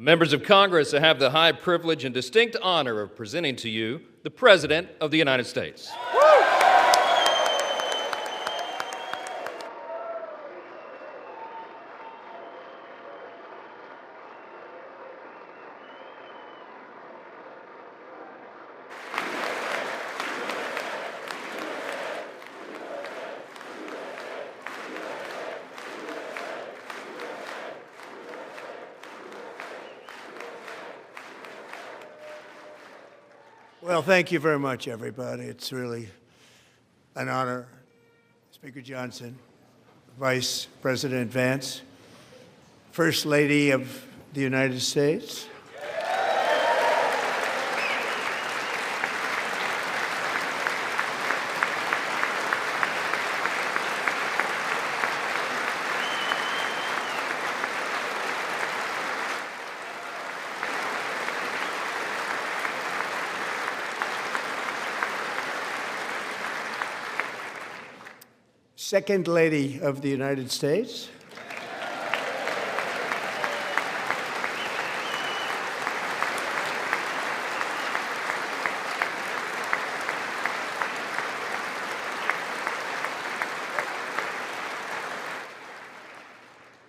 Members of Congress, I have the high privilege and distinct honor of presenting to you the President of the United States. Well, thank you very much, everybody. It's really an honor. Speaker Johnson, Vice President Vance, First Lady of the United States, Second Lady of the United States,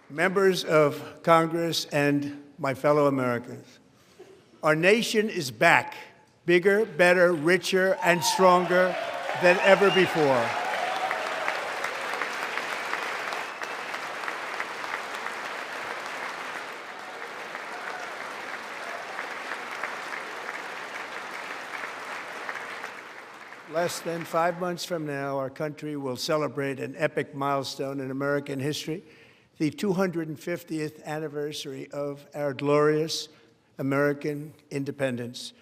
members of Congress, and my fellow Americans. Our nation is back, bigger, better, richer, and stronger than ever before. Less than 5 months from now, our country will celebrate an epic milestone in American history, the 250th anniversary of our glorious American independence.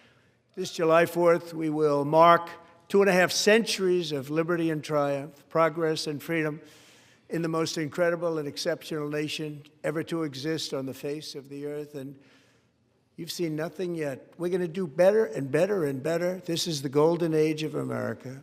This July 4th, we will mark 2.5 centuries of liberty and triumph, progress and freedom in the most incredible and exceptional nation ever to exist on the face of the earth. And you've seen nothing yet. We're going to do better and better and better. This is the golden age of America.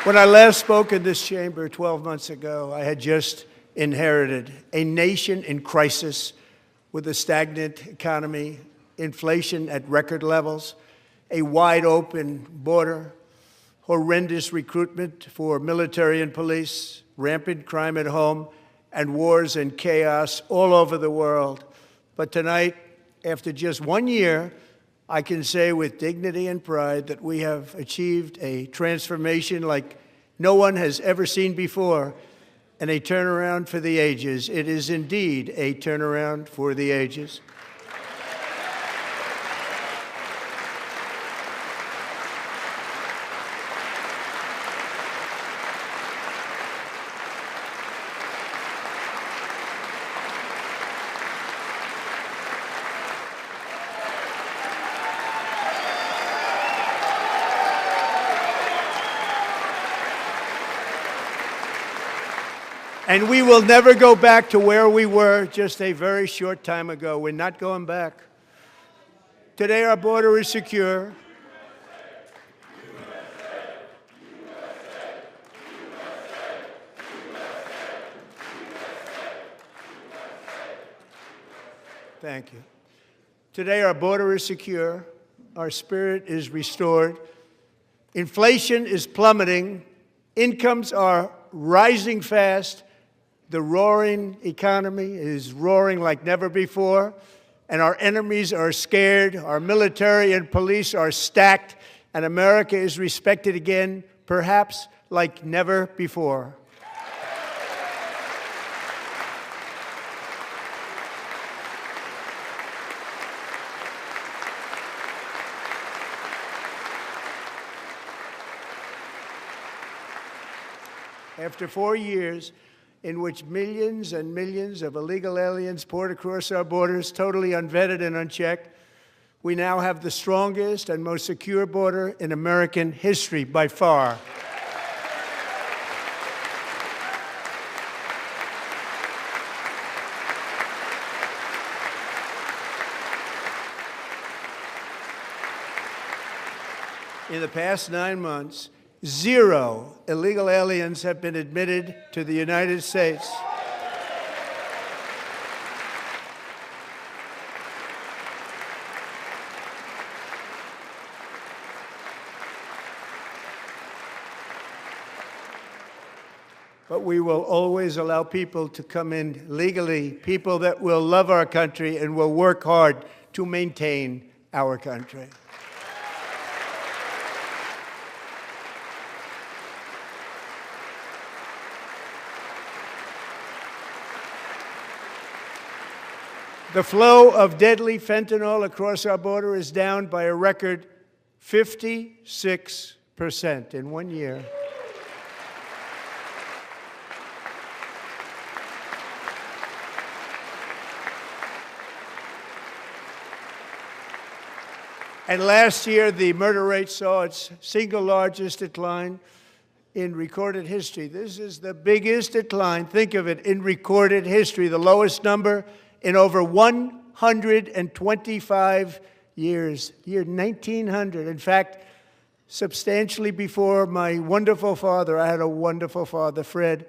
When I last spoke in this chamber 12 months ago, I had just inherited a nation in crisis with a stagnant economy, inflation at record levels, a wide-open border, horrendous recruitment for military and police, rampant crime at home, and wars and chaos all over the world. But tonight, after just 1 year, I can say with dignity and pride that we have achieved a transformation like no one has ever seen before, and a turnaround for the ages. It is indeed a turnaround for the ages. And we will never go back to where we were just a very short time ago. We're not going back. Today, our border is secure. Thank you. Today, our border is secure. Our spirit is restored. Inflation is plummeting. Incomes are rising fast. The roaring economy is roaring like never before, and our enemies are scared, our military and police are stacked, and America is respected again, perhaps like never before. After 4 years in which millions and millions of illegal aliens poured across our borders, totally unvetted and unchecked, we now have the strongest and most secure border in American history by far. In the past 9 months, 0 illegal aliens have been admitted to the United States. But we will always allow people to come in legally, people that will love our country and will work hard to maintain our country. The flow of deadly fentanyl across our border is down by a record 56% in 1 year. And last year, the murder rate saw its single largest decline in recorded history. This is the biggest decline, think of it, in recorded history, the lowest number in over 125 years, year 1900. In fact, substantially before my wonderful father, I had a wonderful father, Fred,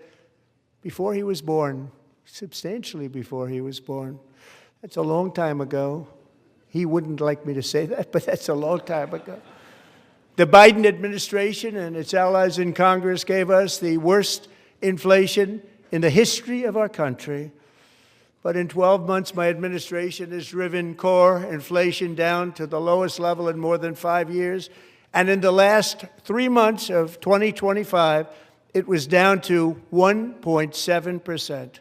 before he was born, substantially before he was born. That's a long time ago. He wouldn't like me to say that, but that's a long time ago. The Biden administration and its allies in Congress gave us the worst inflation in the history of our country. But in 12 months, my administration has driven core inflation down to the lowest level in more than 5 years. And in the last 3 months of 2025, it was down to 1.7%.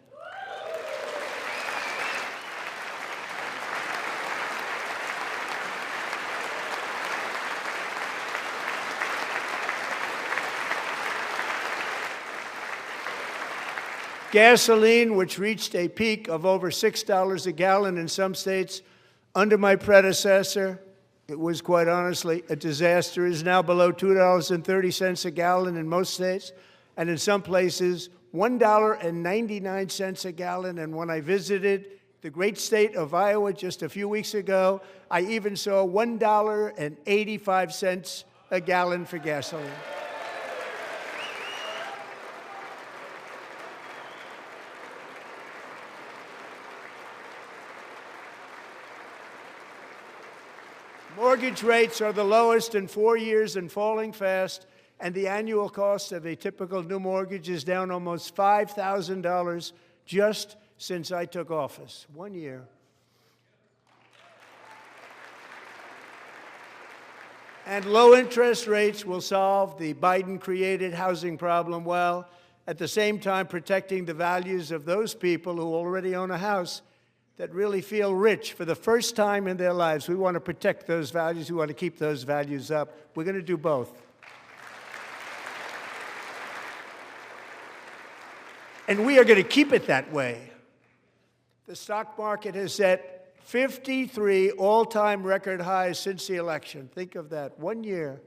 Gasoline, which reached a peak of over $6 a gallon in some states under my predecessor, it was quite honestly a disaster, is now below $2.30 a gallon in most states, and in some places, $1.99 a gallon. And when I visited the great state of Iowa just a few weeks ago, I even saw $1.85 a gallon for gasoline. Mortgage rates are the lowest in 4 years and falling fast, and the annual cost of a typical new mortgage is down almost $5,000 just since I took office. 1 year. And low interest rates will solve the Biden-created housing problem while at the same time protecting the values of those people who already own a house that really feel rich for the first time in their lives. We want to protect those values. We want to keep those values up. We're going to do both. And we are going to keep it that way. The stock market has set 53 all-time record highs since the election. Think of that, 1 year.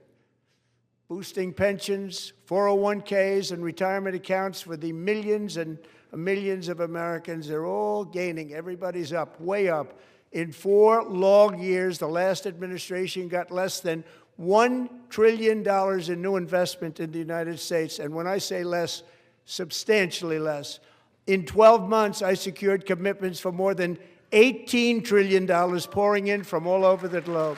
Boosting pensions, 401ks, and retirement accounts for the millions and millions of Americans. They're all gaining. Everybody's up, way up. In 4 long years, the last administration got less than $1 trillion in new investment in the United States. And when I say less, substantially less. In 12 months, I secured commitments for more than $18 trillion pouring in from all over the globe.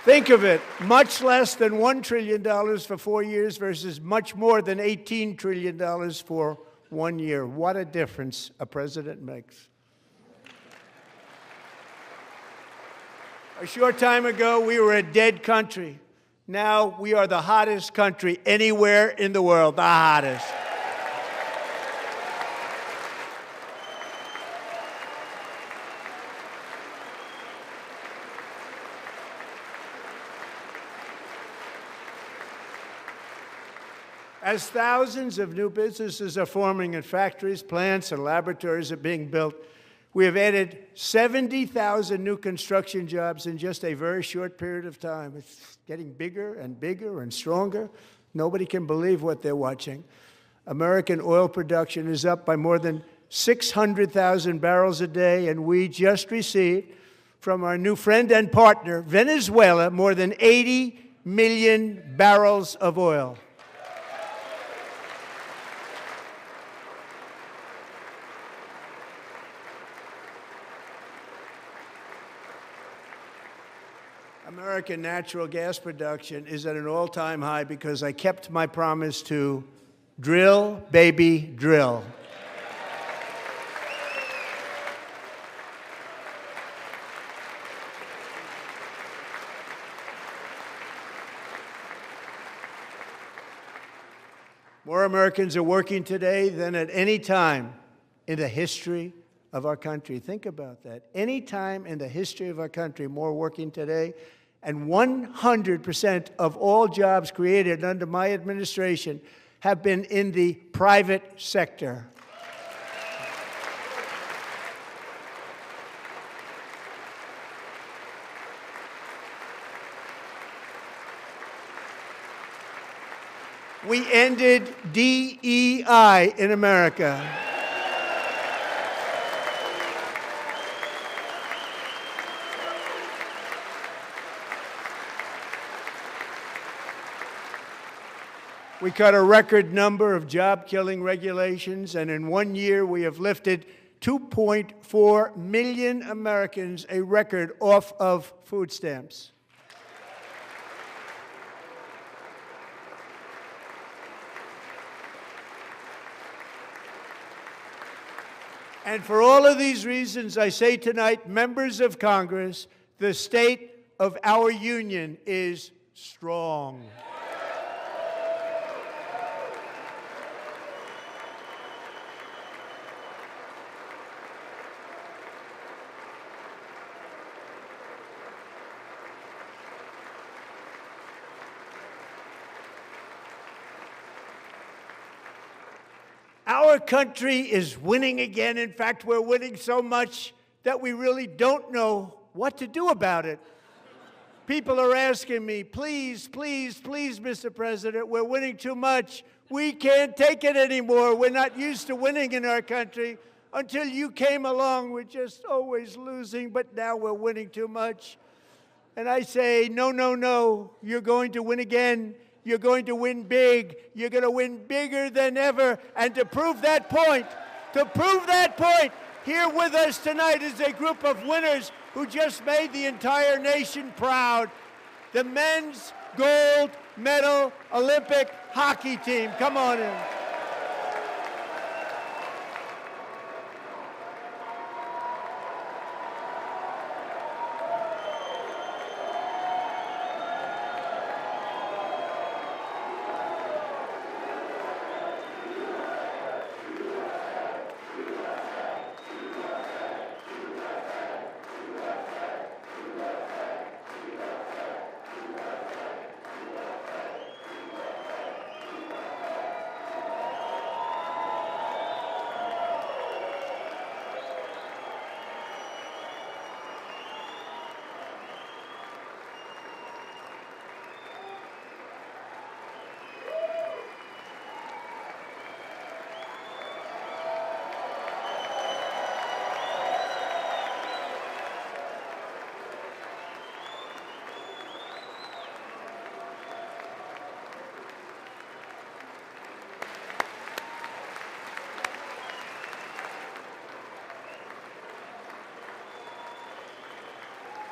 Think of it, much less than $1 trillion for 4 years versus much more than $18 trillion for 1 year. What a difference a president makes. A short time ago, we were a dead country. Now we are the hottest country anywhere in the world, the hottest. As thousands of new businesses are forming and factories, plants, and laboratories are being built, we have added 70,000 new construction jobs in just a very short period of time. It's getting bigger and bigger and stronger. Nobody can believe what they're watching. American oil production is up by more than 600,000 barrels a day, and we just received from our new friend and partner, Venezuela, more than 80 million barrels of oil. American natural gas production is at an all-time high because I kept my promise to drill, baby, drill. More Americans are working today than at any time in the history of our country. Think about that. Any time in the history of our country, more working today. And 100% of all jobs created under my administration have been in the private sector. We ended DEI in America. We cut a record number of job-killing regulations, and in 1 year we have lifted 2.4 million Americans, a record, off of food stamps. And for all of these reasons, I say tonight, members of Congress, the state of our union is strong. Our country is winning again. In fact, we're winning so much that we really don't know what to do about it. People are asking me, please, please, please, Mr. President, we're winning too much. We can't take it anymore. We're not used to winning in our country. Until you came along, we're just always losing, but now we're winning too much. And I say, no, no, no, you're going to win again. You're going to win big. You're going to win bigger than ever. And to prove that point, here with us tonight is a group of winners who just made the entire nation proud. The men's gold medal Olympic hockey team. Come on in.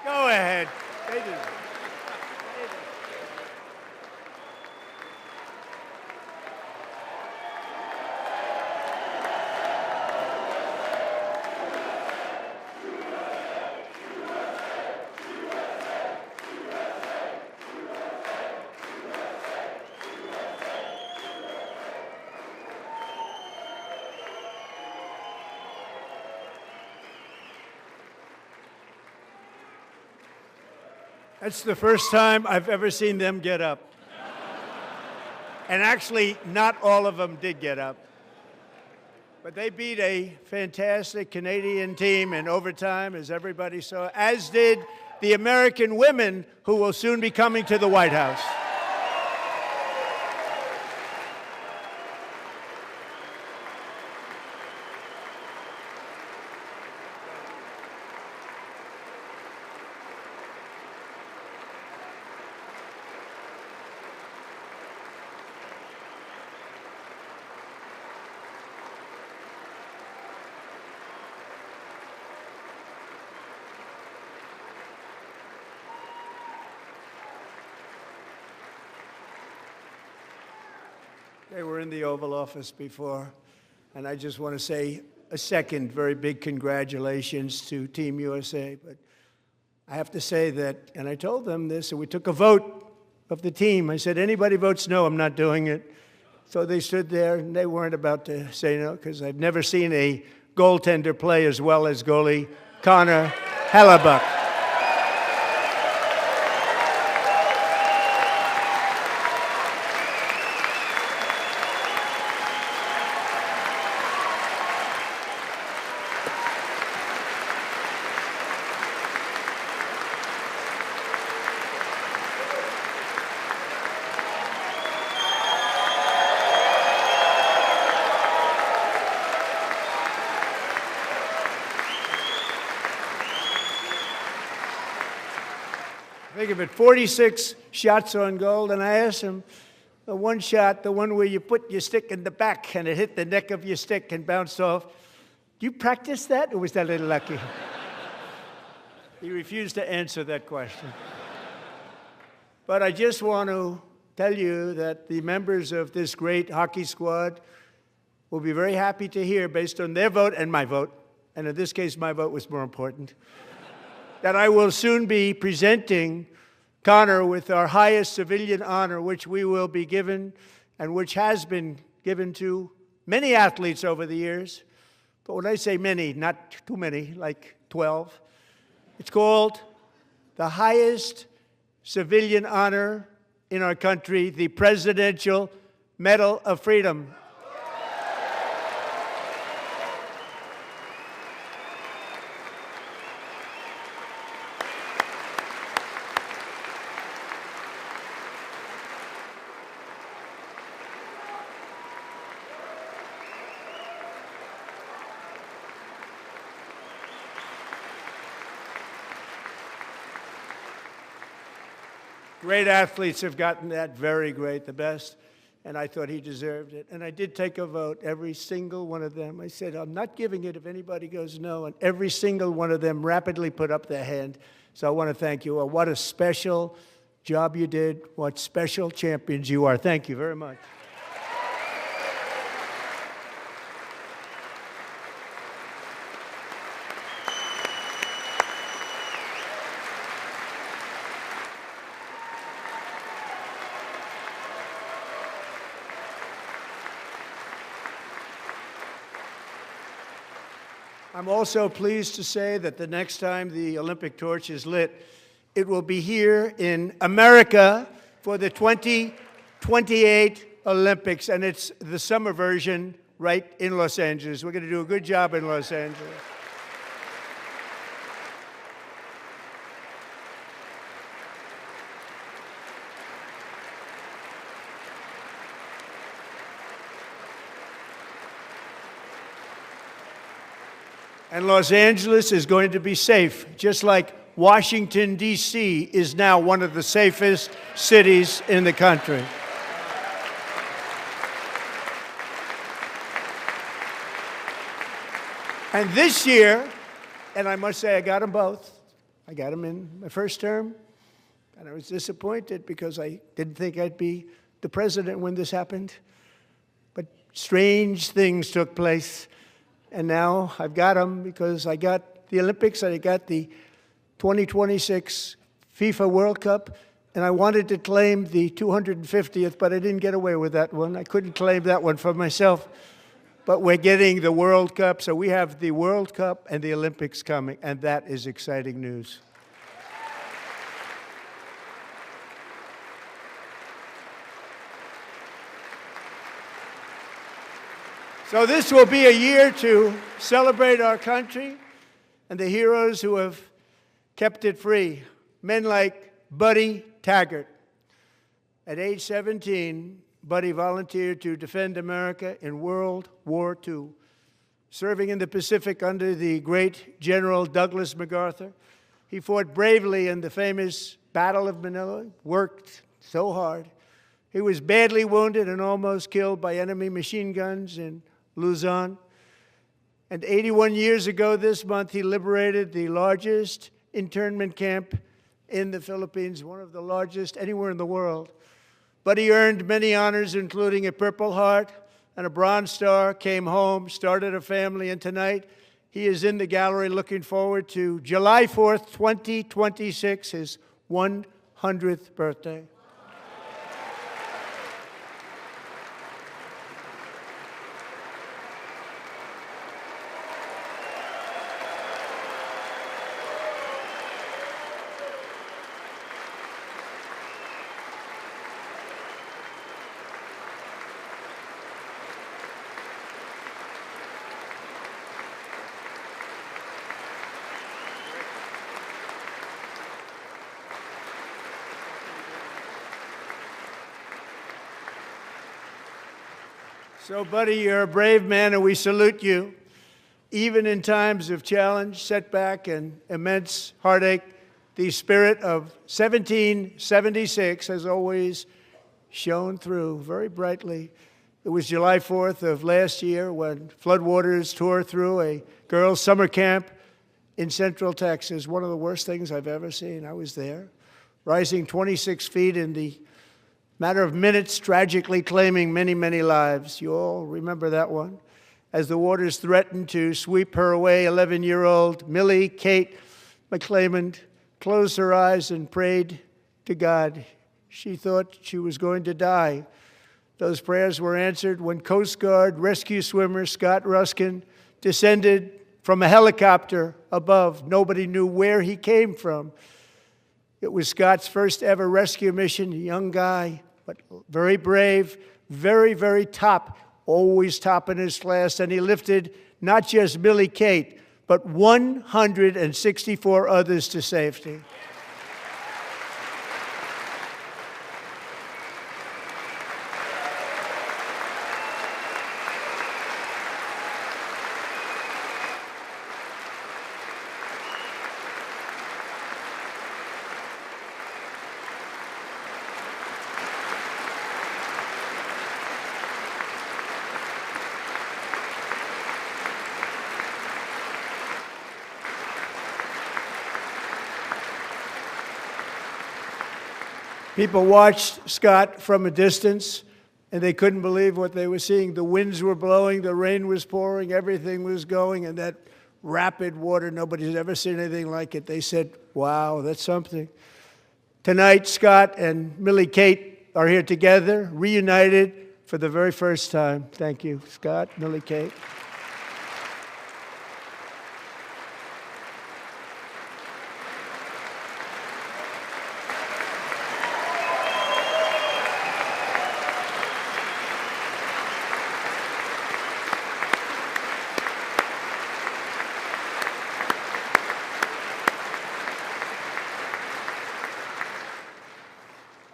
Go ahead. That's the first time I've ever seen them get up. And actually, not all of them did get up. But they beat a fantastic Canadian team in overtime, as everybody saw, as did the American women who will soon be coming to the White House. They were in the Oval Office before, and I just want to say a second very big congratulations to Team USA. But I have to say that, and I told them this, and we took a vote of the team. I said, anybody votes no, I'm not doing it. So they stood there, and they weren't about to say no, because I've never seen a goaltender play as well as goalie Connor Hellebuck. Think of it, 46 shots on goal, and I asked him, the one shot, the one where you put your stick in the back and it hit the neck of your stick and bounced off, do you practice that, or was that a little lucky? He refused to answer that question. But I just want to tell you that the members of this great hockey squad will be very happy to hear, based on their vote and my vote, and in this case my vote was more important, that I will soon be presenting Connor with our highest civilian honor, which we will be given and which has been given to many athletes over the years. But when I say many, not too many, like 12, it's called the highest civilian honor in our country, the Presidential Medal of Freedom. Great athletes have gotten that, very great, the best, and I thought he deserved it. And I did take a vote, every single one of them. I said, I'm not giving it if anybody goes no, and every single one of them rapidly put up their hand. So I want to thank you. What a special job you did. What special champions you are. Thank you very much. I'm also pleased to say that the next time the Olympic torch is lit, it will be here in America for the 2028 Olympics, and it's the summer version right in Los Angeles. We're going to do a good job in Los Angeles. And Los Angeles is going to be safe, just like Washington, D.C. is now one of the safest cities in the country. And this year, and I must say I got them both. I got them in my first term, and I was disappointed because I didn't think I'd be the president when this happened. But strange things took place. And now I've got them because I got the Olympics and I got the 2026 FIFA World Cup, and I wanted to claim the 250th, but I didn't get away with that one. I couldn't claim that one for myself. But we're getting the World Cup, so we have the World Cup and the Olympics coming, and that is exciting news. So this will be a year to celebrate our country and the heroes who have kept it free. Men like Buddy Taggart. At age 17, Buddy volunteered to defend America in World War II, serving in the Pacific under the great General Douglas MacArthur. He fought bravely in the famous Battle of Manila, worked so hard. He was badly wounded and almost killed by enemy machine guns in Luzon. And 81 years ago this month, he liberated the largest internment camp in the Philippines, one of the largest anywhere in the world. Buddy earned many honors, including a Purple Heart and a Bronze Star, came home, started a family, and tonight he is in the gallery looking forward to July 4th, 2026, his 100th birthday. So, buddy, you're a brave man, and we salute you. Even in times of challenge, setback, and immense heartache, the spirit of 1776 has always shone through very brightly. It was July 4th of last year when floodwaters tore through a girls' summer camp in Central Texas. One of the worst things I've ever seen. I was there, rising 26 feet in the matter of minutes, tragically claiming many, many lives. You all remember that one. As the waters threatened to sweep her away, 11-year-old Millie Kate McClelland closed her eyes and prayed to God. She thought she was going to die. Those prayers were answered when Coast Guard rescue swimmer Scott Ruskin descended from a helicopter above. Nobody knew where he came from. It was Scott's first ever rescue mission, a young guy, but very brave, very, very top, always top in his class. And he lifted not just Millie Kate, but 164 others to safety. People watched Scott from a distance, and they couldn't believe what they were seeing. The winds were blowing, the rain was pouring, everything was going, and that rapid water, nobody's ever seen anything like it. They said, wow, that's something. Tonight, Scott and Millie Kate are here together, reunited for the very first time. Thank you, Scott, Millie Kate.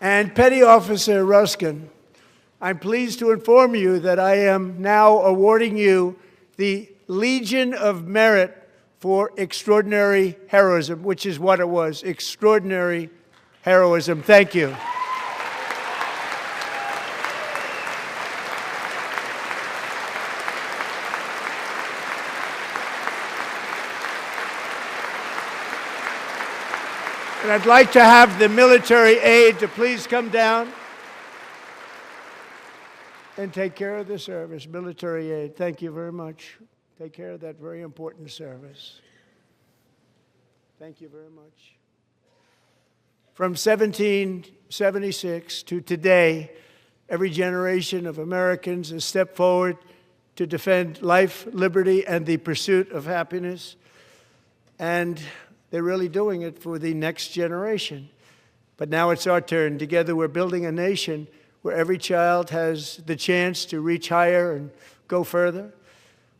And Petty Officer Ruskin, I'm pleased to inform you that I am now awarding you the Legion of Merit for extraordinary heroism, which is what it was, extraordinary heroism. Thank you. And I'd like to have the military aide to please come down and take care of the service. Military aide, thank you very much. Take care of that very important service. Thank you very much. From 1776 to today, every generation of Americans has stepped forward to defend life, liberty, and the pursuit of happiness. And they're really doing it for the next generation. But now it's our turn. Together we're building a nation where every child has the chance to reach higher and go further,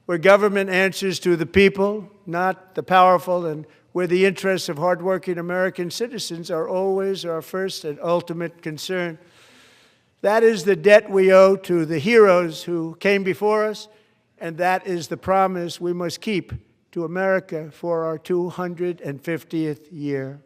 where government answers to the people, not the powerful, and where the interests of hardworking American citizens are always our first and ultimate concern. That is the debt we owe to the heroes who came before us, and that is the promise we must keep to America for our 250th year.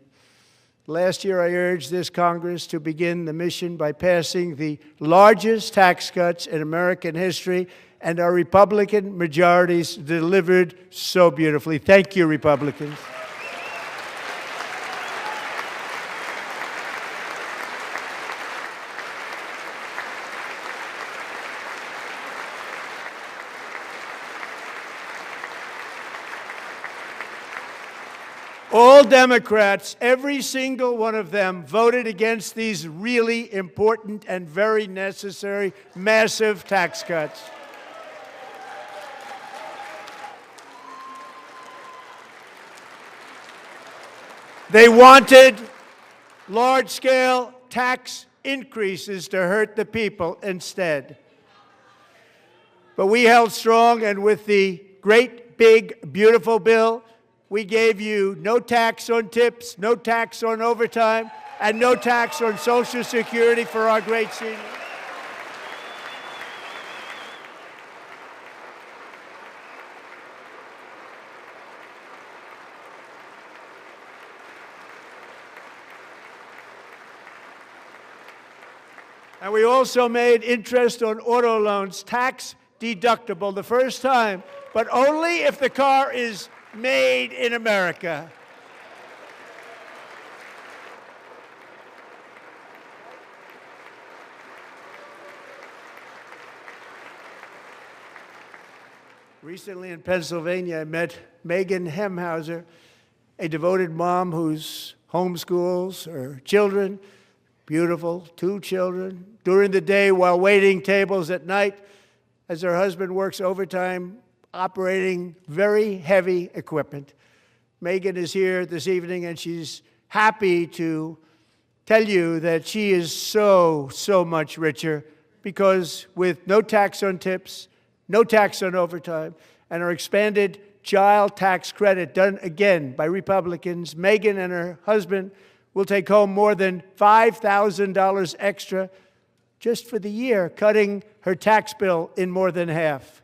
Last year, I urged this Congress to begin the mission by passing the largest tax cuts in American history, and our Republican majorities delivered so beautifully. Thank you, Republicans. All Democrats, every single one of them, voted against these really important and very necessary massive tax cuts. They wanted large-scale tax increases to hurt the people instead. But we held strong, and with the great, big, beautiful bill, we gave you no tax on tips, no tax on overtime, and no tax on Social Security for our great seniors. And we also made interest on auto loans tax deductible the first time, but only if the car is made in America. Recently in Pennsylvania, I met Megan Hemhauser, a devoted mom who's homeschools her children, beautiful, 2 children, during the day while waiting tables at night as her husband works overtime operating very heavy equipment. Megan is here this evening, and she's happy to tell you that she is so much richer because with no tax on tips, no tax on overtime, and our expanded child tax credit done again by Republicans, Megan and her husband will take home more than $5,000 extra just for the year, cutting her tax bill in more than half.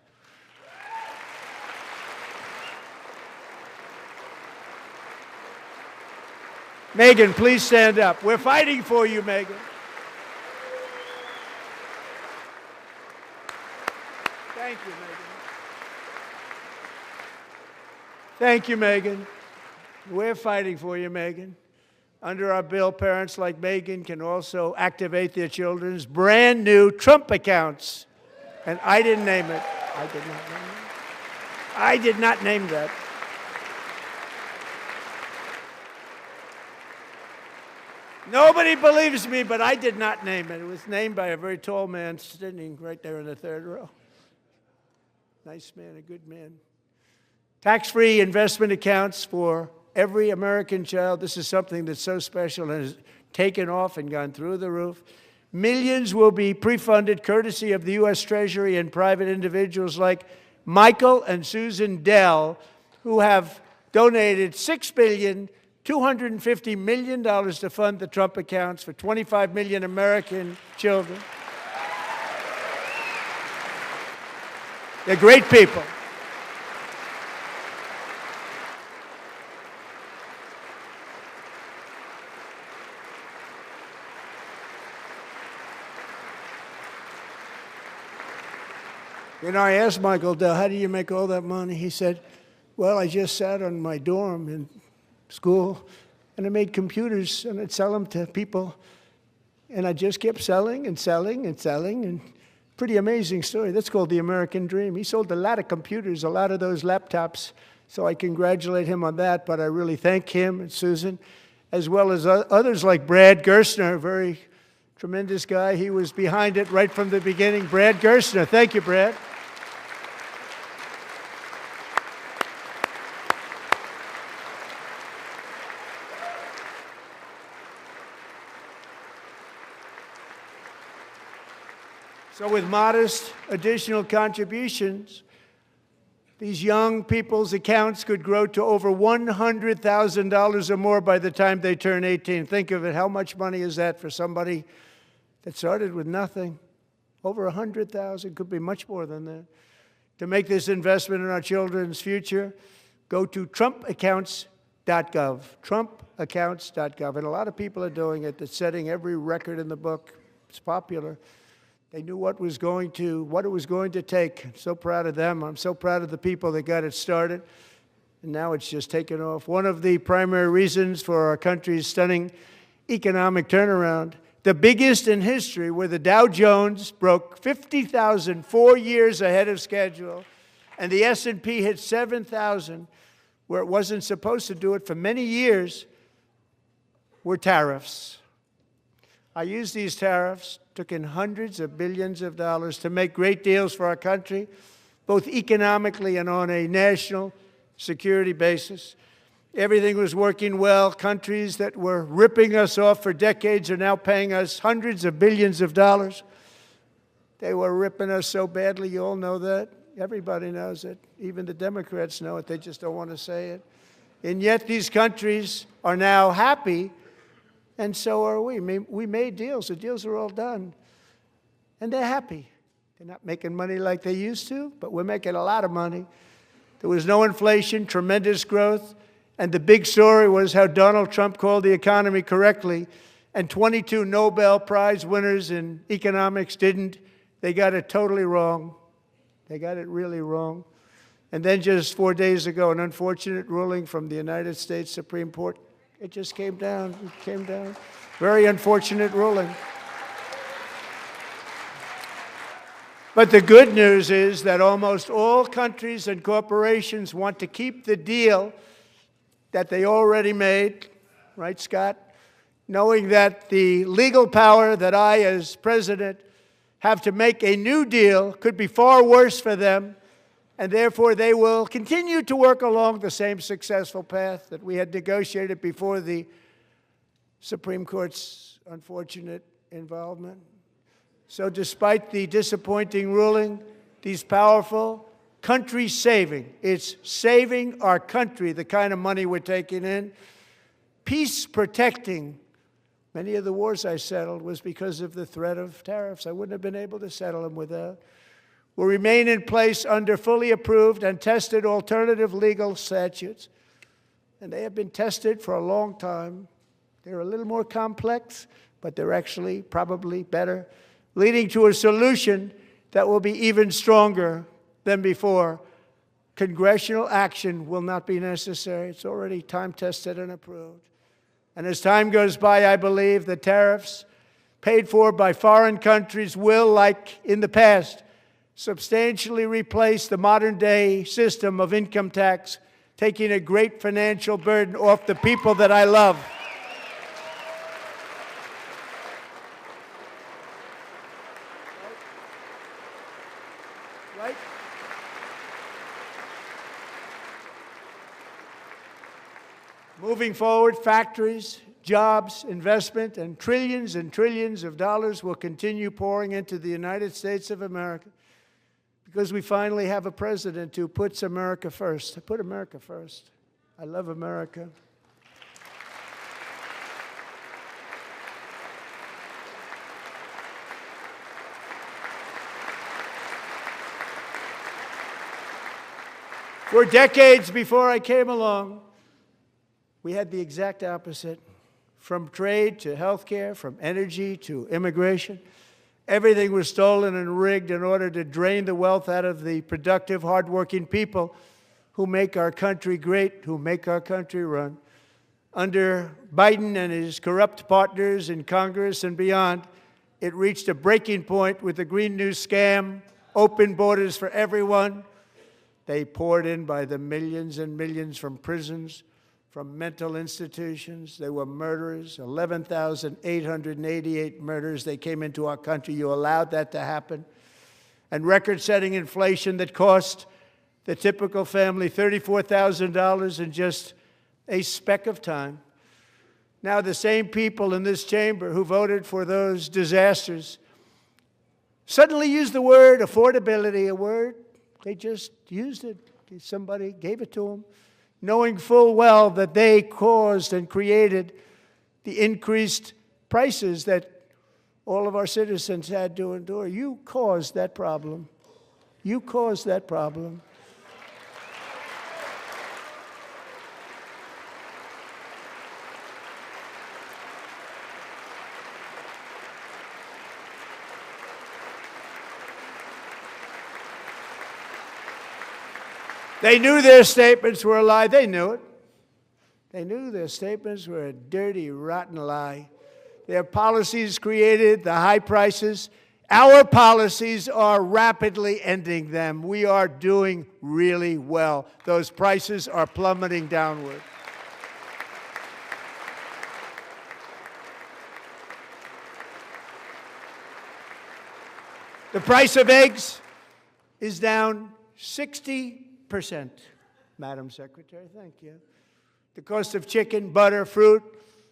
Megan, please stand up. We're fighting for you, Megan. Thank you, Megan. Thank you, Megan. We're fighting for you, Megan. Under our bill, parents like Megan can also activate their children's brand new Trump accounts. And I didn't name it. I did not name it. I did not name that. Nobody believes me, but I did not name it. It was named by a very tall man sitting right there in the third row. Nice man, a good man. Tax-free investment accounts for every American child. This is something that's so special and has taken off and gone through the roof. Millions will be pre-funded courtesy of the U.S. Treasury and private individuals like Michael and Susan Dell, who have donated $6.25 billion to fund the Trump accounts for 25 million American children. They're great people. You know, I asked Michael Dell, how do you make all that money? He said, well, I just sat on my dorm in school, and I made computers, and I'd sell them to people, and I just kept selling and selling and selling, and pretty amazing story. That's called the American dream. He sold a lot of computers, a lot of those laptops, so I congratulate him on that, but I really thank him and Susan, as well as others like Brad Gerstner, a very tremendous guy. He was behind it right from the beginning. Brad Gerstner. Thank you, Brad. So with modest additional contributions, these young people's accounts could grow to over $100,000 or more by the time they turn 18. Think of it. How much money is that for somebody that started with nothing? Over $100,000, could be much more than that. To make this investment in our children's future, go to trumpaccounts.gov, trumpaccounts.gov. And a lot of people are doing it. They're setting every record in the book. It's popular. They knew what it was going to take. I'm so proud of them. I'm so proud of the people that got it started. And now it's just taken off. One of the primary reasons for our country's stunning economic turnaround, the biggest in history, where the Dow Jones broke 50,000 4 years ahead of schedule, and the S&P hit 7,000, where it wasn't supposed to do it for many years, were tariffs. I used these tariffs, took in hundreds of billions of dollars to make great deals for our country, both economically and on a national security basis. Everything was working well. Countries that were ripping us off for decades are now paying us hundreds of billions of dollars. They were ripping us so badly, you all know that. Everybody knows it. Even the Democrats know it. They just don't want to say it. And yet these countries are now happy, and so are we. We made deals. The deals are all done. And they're happy. They're not making money like they used to, but we're making a lot of money. There was no inflation, tremendous growth. And the big story was how Donald Trump called the economy correctly, and 22 Nobel Prize winners in economics didn't. They got it totally wrong. They got it really wrong. And then just 4 days ago, an unfortunate ruling from the United States Supreme Court. It just came down. It came down. Very unfortunate ruling. But the good news is that almost all countries and corporations want to keep the deal that they already made, right, Scott? Knowing that the legal power that I, as president, have to make a new deal could be far worse for them, and therefore they will continue to work along the same successful path that we had negotiated before the Supreme Court's unfortunate involvement. So despite the disappointing ruling, these powerful country-saving, it's saving our country, the kind of money we're taking in, peace-protecting. Many of the wars I settled was because of the threat of tariffs. I wouldn't have been able to settle them without. Will remain in place under fully approved and tested alternative legal statutes. And they have been tested for a long time. They're a little more complex, but they're actually probably better, leading to a solution that will be even stronger than before. Congressional action will not be necessary. It's already time-tested and approved. And as time goes by, I believe the tariffs paid for by foreign countries will, like in the past, substantially replace the modern-day system of income tax, taking a great financial burden off the people that I love. Right? Moving forward, factories, jobs, investment, and trillions of dollars will continue pouring into the United States of America because we finally have a president who puts America first. I put America first. I love America. For decades before I came along, we had the exact opposite. From trade to health care, from energy to immigration, everything was stolen and rigged in order to drain the wealth out of the productive, hardworking people who make our country great, who make our country run. Under Biden and his corrupt partners in Congress and beyond, it reached a breaking point with the Green New scam, open borders for everyone. They poured in by the millions and millions from prisons, from mental institutions. They were murderers, 11,888 murders. They came into our country. You allowed that to happen. And record-setting inflation that cost the typical family $34,000 in just a speck of time. Now the same people in this chamber who voted for those disasters suddenly use the word affordability, a word. They just used it. Somebody gave it to them, knowing full well that they caused and created the increased prices that all of our citizens had to endure. You caused that problem. You caused that problem. They knew their statements were a lie. They knew it. They knew their statements were a dirty, rotten lie. Their policies created the high prices Our policies are rapidly ending them. We are doing really well. Those prices are plummeting downward. The price of eggs is down 60%, Madam Secretary. Thank you. The cost of chicken, butter, fruit,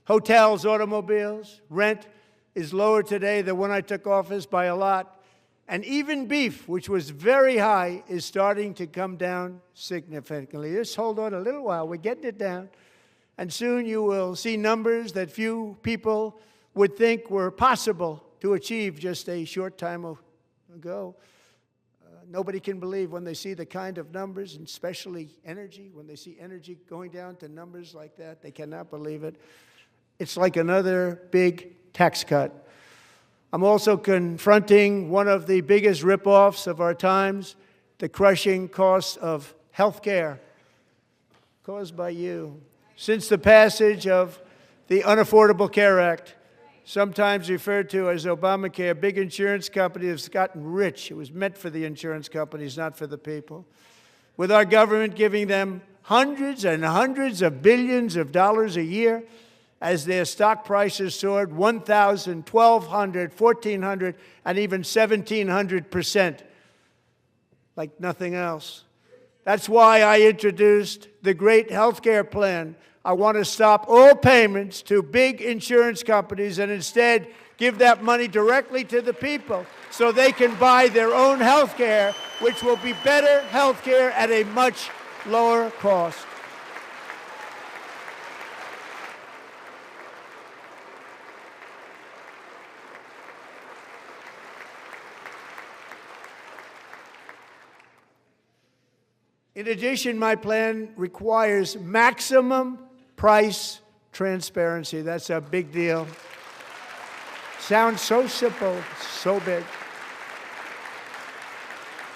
hotels, automobiles, rent is lower today than when I took office by a lot. And even beef, which was very high, is starting to come down significantly. Just hold on a little while. We're getting it down. And soon you will see numbers that few people would think were possible to achieve just a short time ago. Nobody can believe when they see the kind of numbers, and especially energy, when they see energy going down to numbers like that, they cannot believe it. It's like another big tax cut. I'm also confronting one of the biggest ripoffs of our times, the crushing cost of health care caused by you. Since the passage of the Unaffordable Care Act, sometimes referred to as Obamacare, big insurance companies have gotten rich. It was meant for the insurance companies, not for the people. With our government giving them hundreds and hundreds of billions of dollars a year as their stock prices soared 1,000, 1,200, 1,400, and even 1,700%, like nothing else. That's why I introduced the great health care plan. I want to stop all payments to big insurance companies and instead give that money directly to the people so they can buy their own health care, which will be better health care at a much lower cost. In addition, my plan requires maximum price transparency. That's a big deal. Sounds so simple, so big.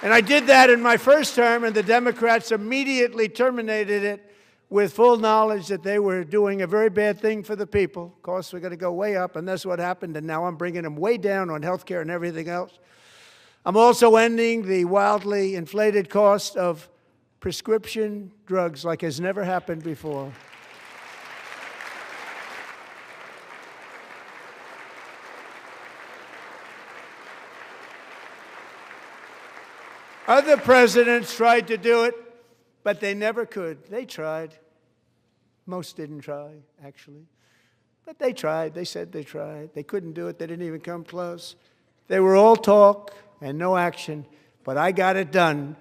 And I did that in my first term, and the Democrats immediately terminated it with full knowledge that they were doing a very bad thing for the people. Costs were going to go way up, and that's what happened, and now I'm bringing them way down on health care and everything else. I'm also ending the wildly inflated cost of prescription drugs like has never happened before. Other presidents tried to do it, but they never could. They tried. Most didn't try, actually. But they tried. They said they tried. They couldn't do it. They didn't even come close. They were all talk and no action, but I got it done.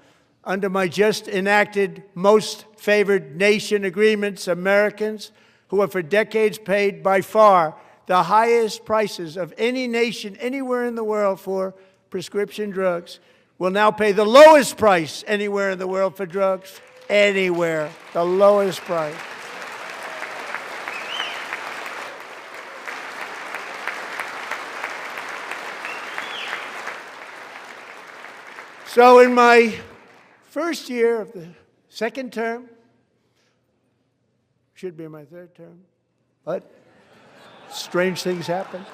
Under my just enacted most favored nation agreements, Americans who have for decades paid by far the highest prices of any nation anywhere in the world for prescription drugs will now pay the lowest price anywhere in the world for drugs. Anywhere, the lowest price. So in my first year of the second term, should be my third term, but strange things happen.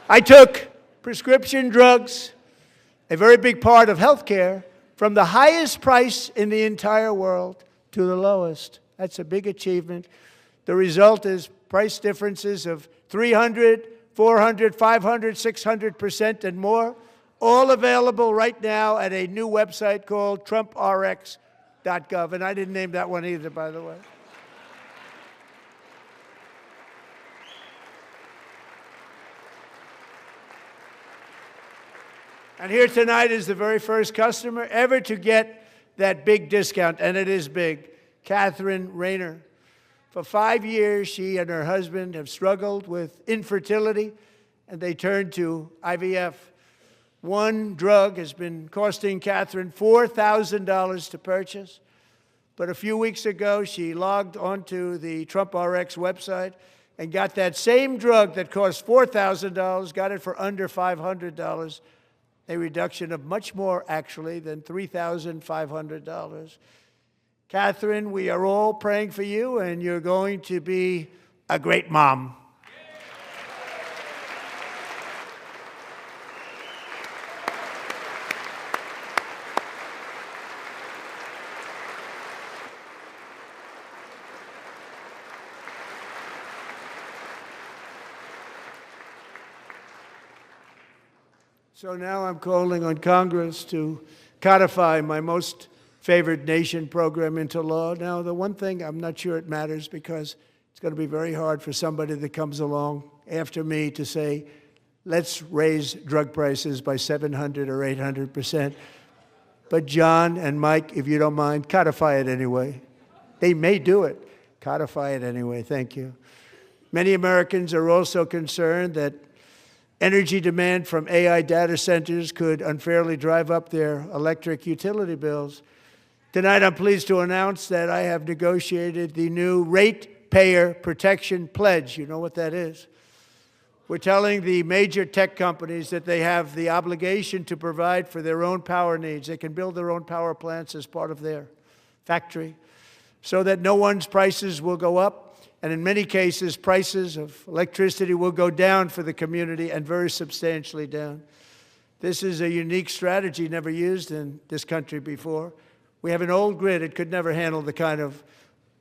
I took prescription drugs, a very big part of health care, from the highest price in the entire world to the lowest. That's a big achievement. The result is price differences of 300, 400, 500, 600% and more, all available right now at a new website called TrumpRx.gov. And I didn't name that one either, by the way. And here tonight is the very first customer ever to get that big discount, and it is big, Catherine Rayner. For 5 years, she and her husband have struggled with infertility, and they turned to IVF. One drug has been costing Catherine $4,000 to purchase, but a few weeks ago, she logged onto the TrumpRx website and got that same drug that cost $4,000, got it for under $500. A reduction of much more, actually, than $3,500. Catherine, we are all praying for you, and you're going to be a great mom. So now I'm calling on Congress to codify my most favored nation program into law. Now, the one thing, I'm not sure it matters because it's going to be very hard for somebody that comes along after me to say, let's raise drug prices by 700 or 800%. But John and Mike, if you don't mind, codify it anyway. They may do it. Codify it anyway. Thank you. Many Americans are also concerned that energy demand from AI data centers could unfairly drive up their electric utility bills. Tonight, I'm pleased to announce that I have negotiated the new Ratepayer Protection Pledge. You know what that is? We're telling the major tech companies that they have the obligation to provide for their own power needs. They can build their own power plants as part of their factory so that no one's prices will go up. And in many cases, prices of electricity will go down for the community and very substantially down. This is a unique strategy never used in this country before. We have an old grid. It could never handle the kind of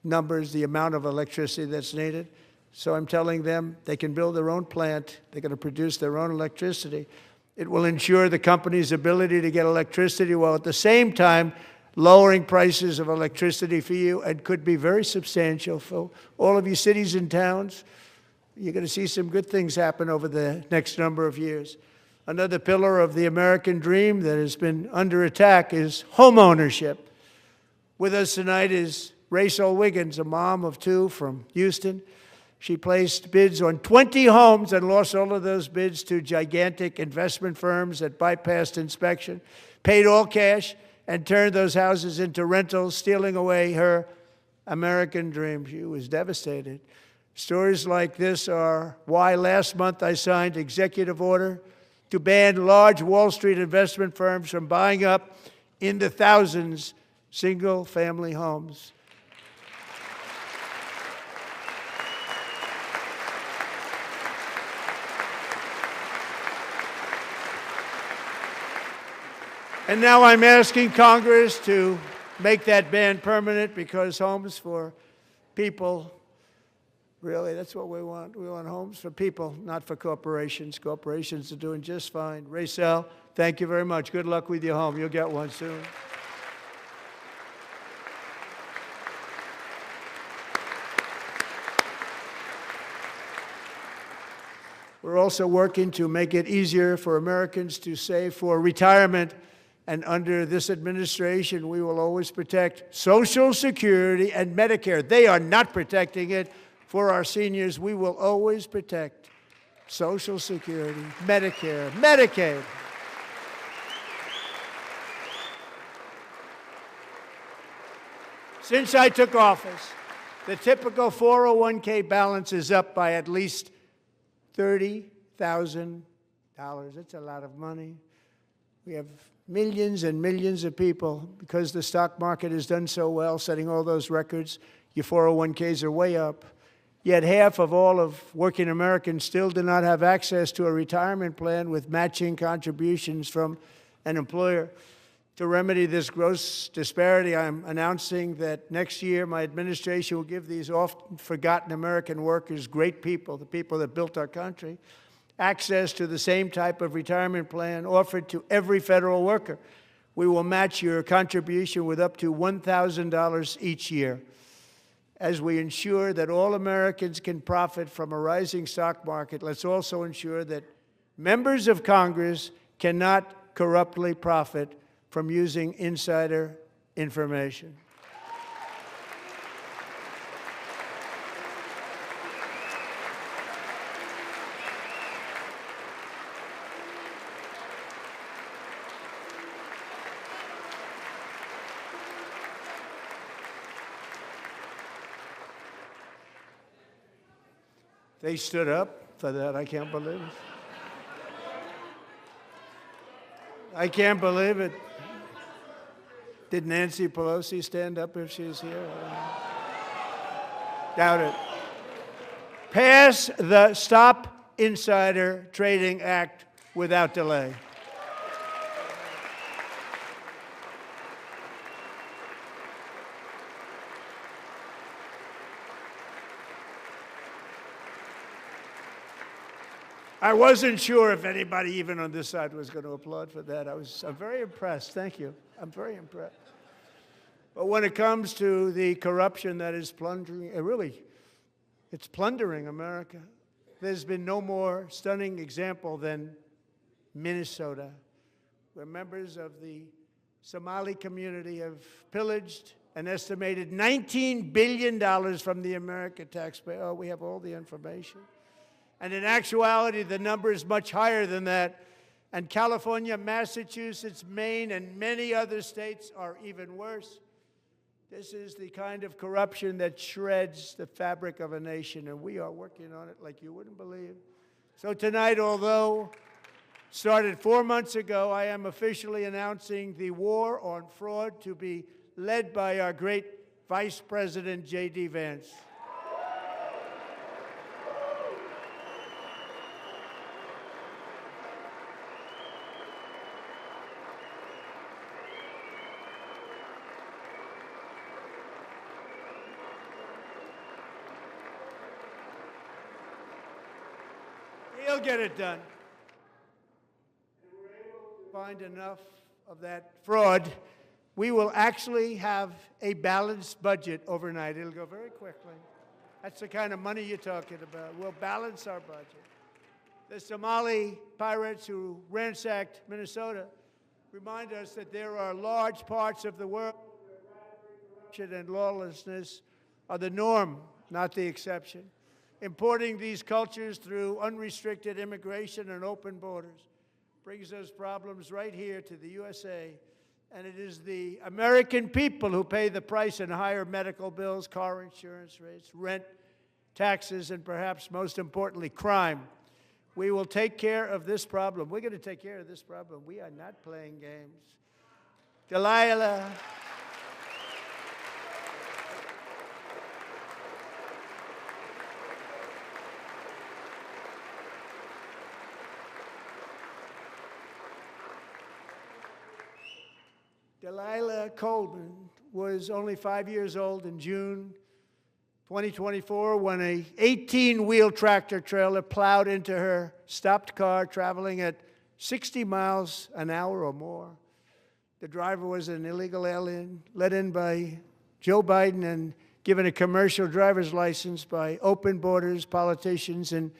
numbers, the amount of electricity that's needed. So I'm telling them they can build their own plant. They're going to produce their own electricity. It will ensure the company's ability to get electricity while at the same time lowering prices of electricity for you, and could be very substantial for all of you cities and towns. You're going to see some good things happen over the next number of years. Another pillar of the American dream that has been under attack is home ownership. With us tonight is Rachel Wiggins, a mom of two from Houston. She placed bids on 20 homes and lost all of those bids to gigantic investment firms that bypassed inspection, paid all cash, and turned those houses into rentals, stealing away her American dream. She was devastated. Stories like this are why last month I signed executive order to ban large Wall Street investment firms from buying up in the thousands single-family homes. And now I'm asking Congress to make that ban permanent, because homes for people, really, that's what we want. We want homes for people, not for corporations. Corporations are doing just fine. Rachel, thank you very much. Good luck with your home. You'll get one soon. We're also working to make it easier for Americans to save for retirement. And under this administration, we will always protect Social Security and Medicare. They are not protecting it for our seniors. We will always protect Social Security, Medicare, Medicaid. Since I took office, the typical 401k balance is up by at least $30,000. That's a lot of money. We have millions and millions of people, because the stock market has done so well, setting all those records. Your 401ks are way up. Yet half of all of working Americans still do not have access to a retirement plan with matching contributions from an employer. To remedy this gross disparity, I'm announcing that next year my administration will give these often forgotten American workers, great people, the people that built our country, access to the same type of retirement plan offered to every federal worker. We will match your contribution with up to $1,000 each year. As we ensure that all Americans can profit from a rising stock market, let's also ensure that members of Congress cannot corruptly profit from using insider information. They stood up for that. I can't believe it. I can't believe it. Did Nancy Pelosi stand up if she's here? Doubt it. Pass the Stop Insider Trading Act without delay. I wasn't sure if anybody even on this side was going to applaud for that. I'm very impressed. Thank you. I'm very impressed. But when it comes to the corruption that is plundering, it's plundering America. There's been no more stunning example than Minnesota, where members of the Somali community have pillaged an estimated $19 billion from the American taxpayer. Oh, we have all the information. And in actuality, the number is much higher than that. And California, Massachusetts, Maine, and many other states are even worse. This is the kind of corruption that shreds the fabric of a nation, and we are working on it like you wouldn't believe. So tonight, although started 4 months ago, I am officially announcing the war on fraud to be led by our great Vice President, J.D. Vance. He'll get it done. And we're able to find enough of that fraud, we will actually have a balanced budget overnight. It'll go very quickly. That's the kind of money you're talking about. We'll balance our budget. The Somali pirates who ransacked Minnesota remind us that there are large parts of the world where corruption and lawlessness are the norm, not the exception. Importing these cultures through unrestricted immigration and open borders brings those problems right here to the USA. And it is the American people who pay the price in higher medical bills, car insurance rates, rent, taxes, and perhaps most importantly, crime. We will take care of this problem. We're going to take care of this problem. We are not playing games. Delilah. Delilah Coleman was only 5 years old in June 2024 when a 18-wheel tractor trailer plowed into her stopped car traveling at 60 miles an hour or more. The driver was an illegal alien let in by Joe Biden and given a commercial driver's license by open borders politicians in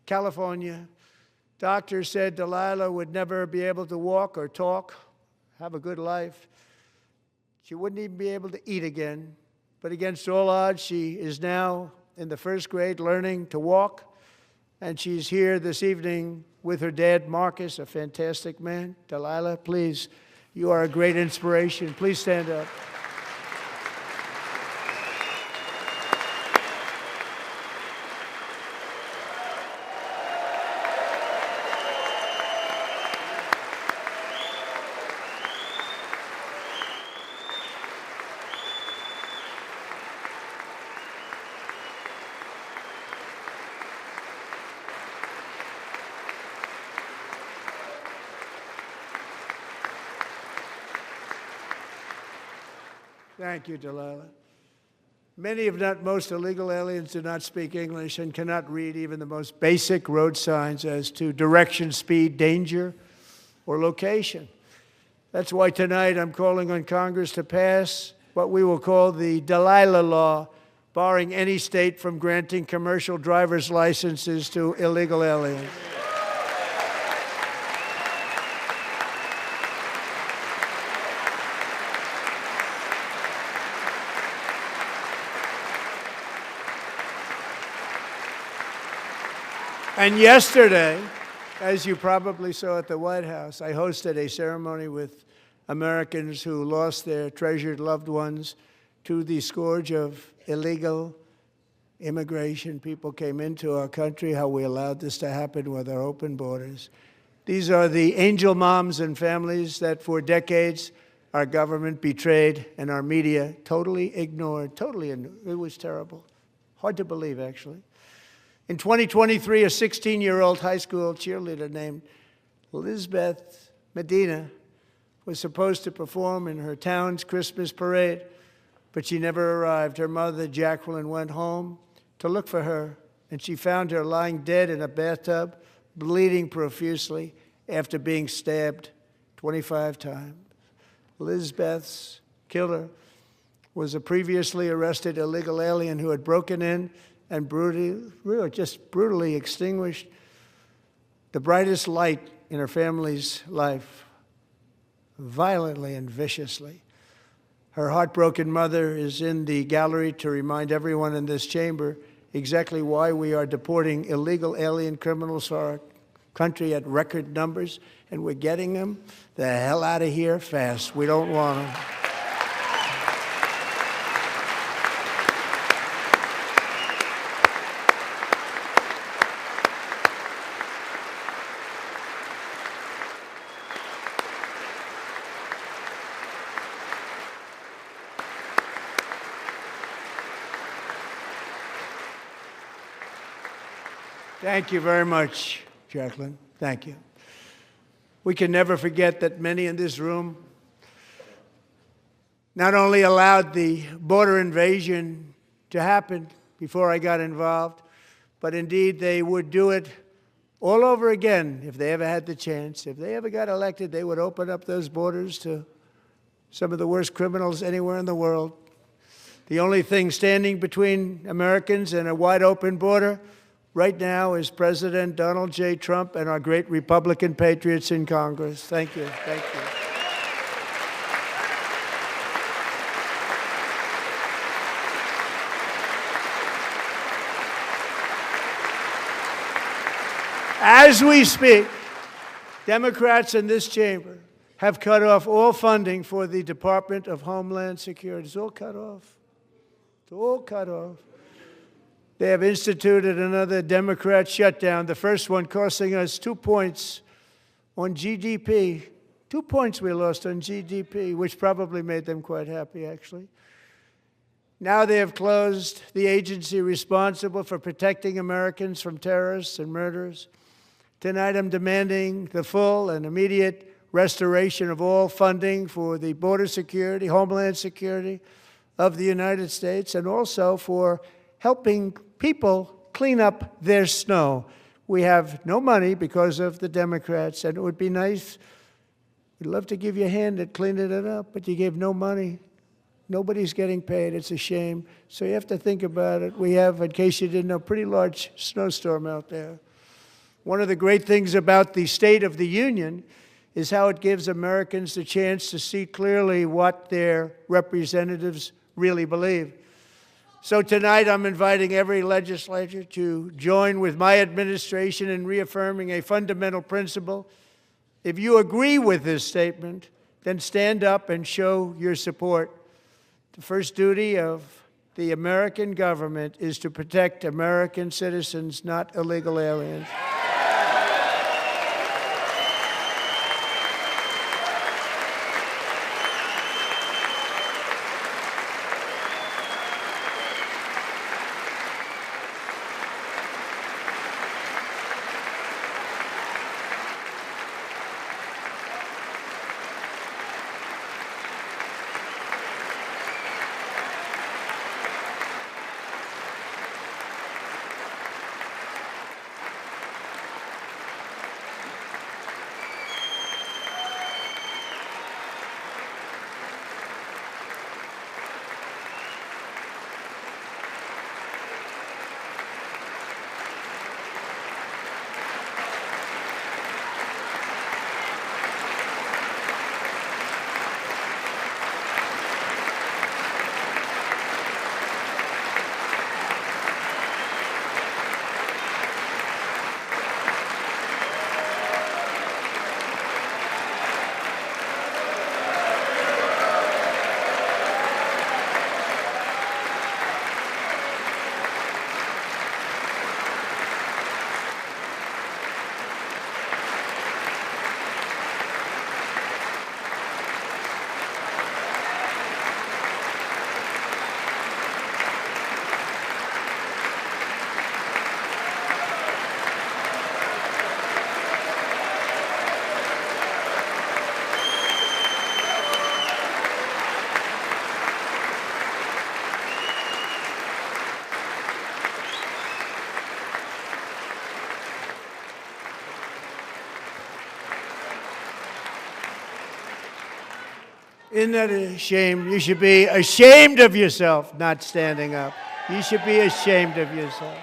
California. Doctors said Delilah would never be able to walk or talk, have a good life. She wouldn't even be able to eat again. But against all odds, she is now in the first grade learning to walk. And she's here this evening with her dad, Marcus, a fantastic man. Delilah, please, you are a great inspiration. Please stand up. Thank you, Delilah. Many, if not most, illegal aliens do not speak English and cannot read even the most basic road signs as to direction, speed, danger, or location. That's why tonight I'm calling on Congress to pass what we will call the Delilah Law, barring any state from granting commercial driver's licenses to illegal aliens. And yesterday, as you probably saw at the White House, I hosted a ceremony with Americans who lost their treasured loved ones to the scourge of illegal immigration. People came into our country, how we allowed this to happen with our open borders. These are the angel moms and families that for decades our government betrayed and our media totally ignored. It was terrible. Hard to believe, actually. In 2023, a 16-year-old high school cheerleader named Elizabeth Medina was supposed to perform in her town's Christmas parade, but she never arrived. Her mother, Jacqueline, went home to look for her, and she found her lying dead in a bathtub bleeding profusely after being stabbed 25 times. Lizbeth's killer was a previously arrested illegal alien who had broken in and brutally extinguished the brightest light in her family's life, violently and viciously. Her heartbroken mother is in the gallery to remind everyone in this chamber exactly why we are deporting illegal alien criminals to our country at record numbers, and we're getting them the hell out of here fast. We don't want them. Thank you very much, Jacqueline. Thank you. We can never forget that many in this room not only allowed the border invasion to happen before I got involved, but indeed they would do it all over again if they ever had the chance. If they ever got elected, they would open up those borders to some of the worst criminals anywhere in the world. The only thing standing between Americans and a wide open border right now is President Donald J. Trump and our great Republican patriots in Congress. Thank you. Thank you. As we speak, Democrats in this chamber have cut off all funding for the Department of Homeland Security. It's all cut off. It's all cut off. They have instituted another Democrat shutdown, the first one costing us 2 points on GDP. 2 points we lost on GDP, which probably made them quite happy, actually. Now they have closed the agency responsible for protecting Americans from terrorists and murderers. Tonight I'm demanding the full and immediate restoration of all funding for the border security, homeland security of the United States, and also for helping people clean up their snow. We have no money because of the Democrats, and it would be nice. We'd love to give you a hand at cleaning it up, but you gave no money. Nobody's getting paid. It's a shame. So you have to think about it. We have, in case you didn't know, a pretty large snowstorm out there. One of the great things about the State of the Union is how it gives Americans the chance to see clearly what their representatives really believe. So tonight I'm inviting every legislator to join with my administration in reaffirming a fundamental principle. If you agree with this statement, then stand up and show your support. The first duty of the American government is to protect American citizens, not illegal aliens. Isn't that a shame? You should be ashamed of yourself not standing up. You should be ashamed of yourself.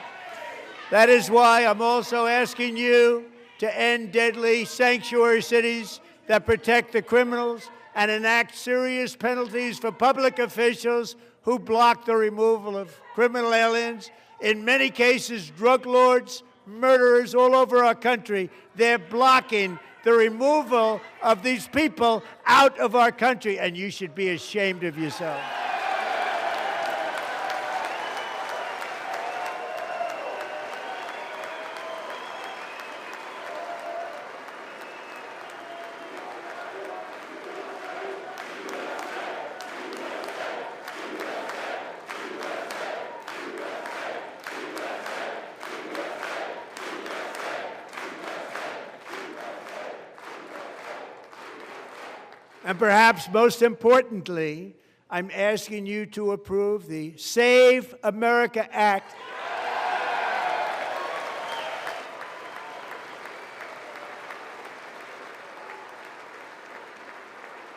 That is why I'm also asking you to end deadly sanctuary cities that protect the criminals and enact serious penalties for public officials who block the removal of criminal aliens. In many cases, drug lords, murderers all over our country, they're blocking the removal of these people out of our country, and you should be ashamed of yourself. And perhaps most importantly, I'm asking you to approve the Save America Act.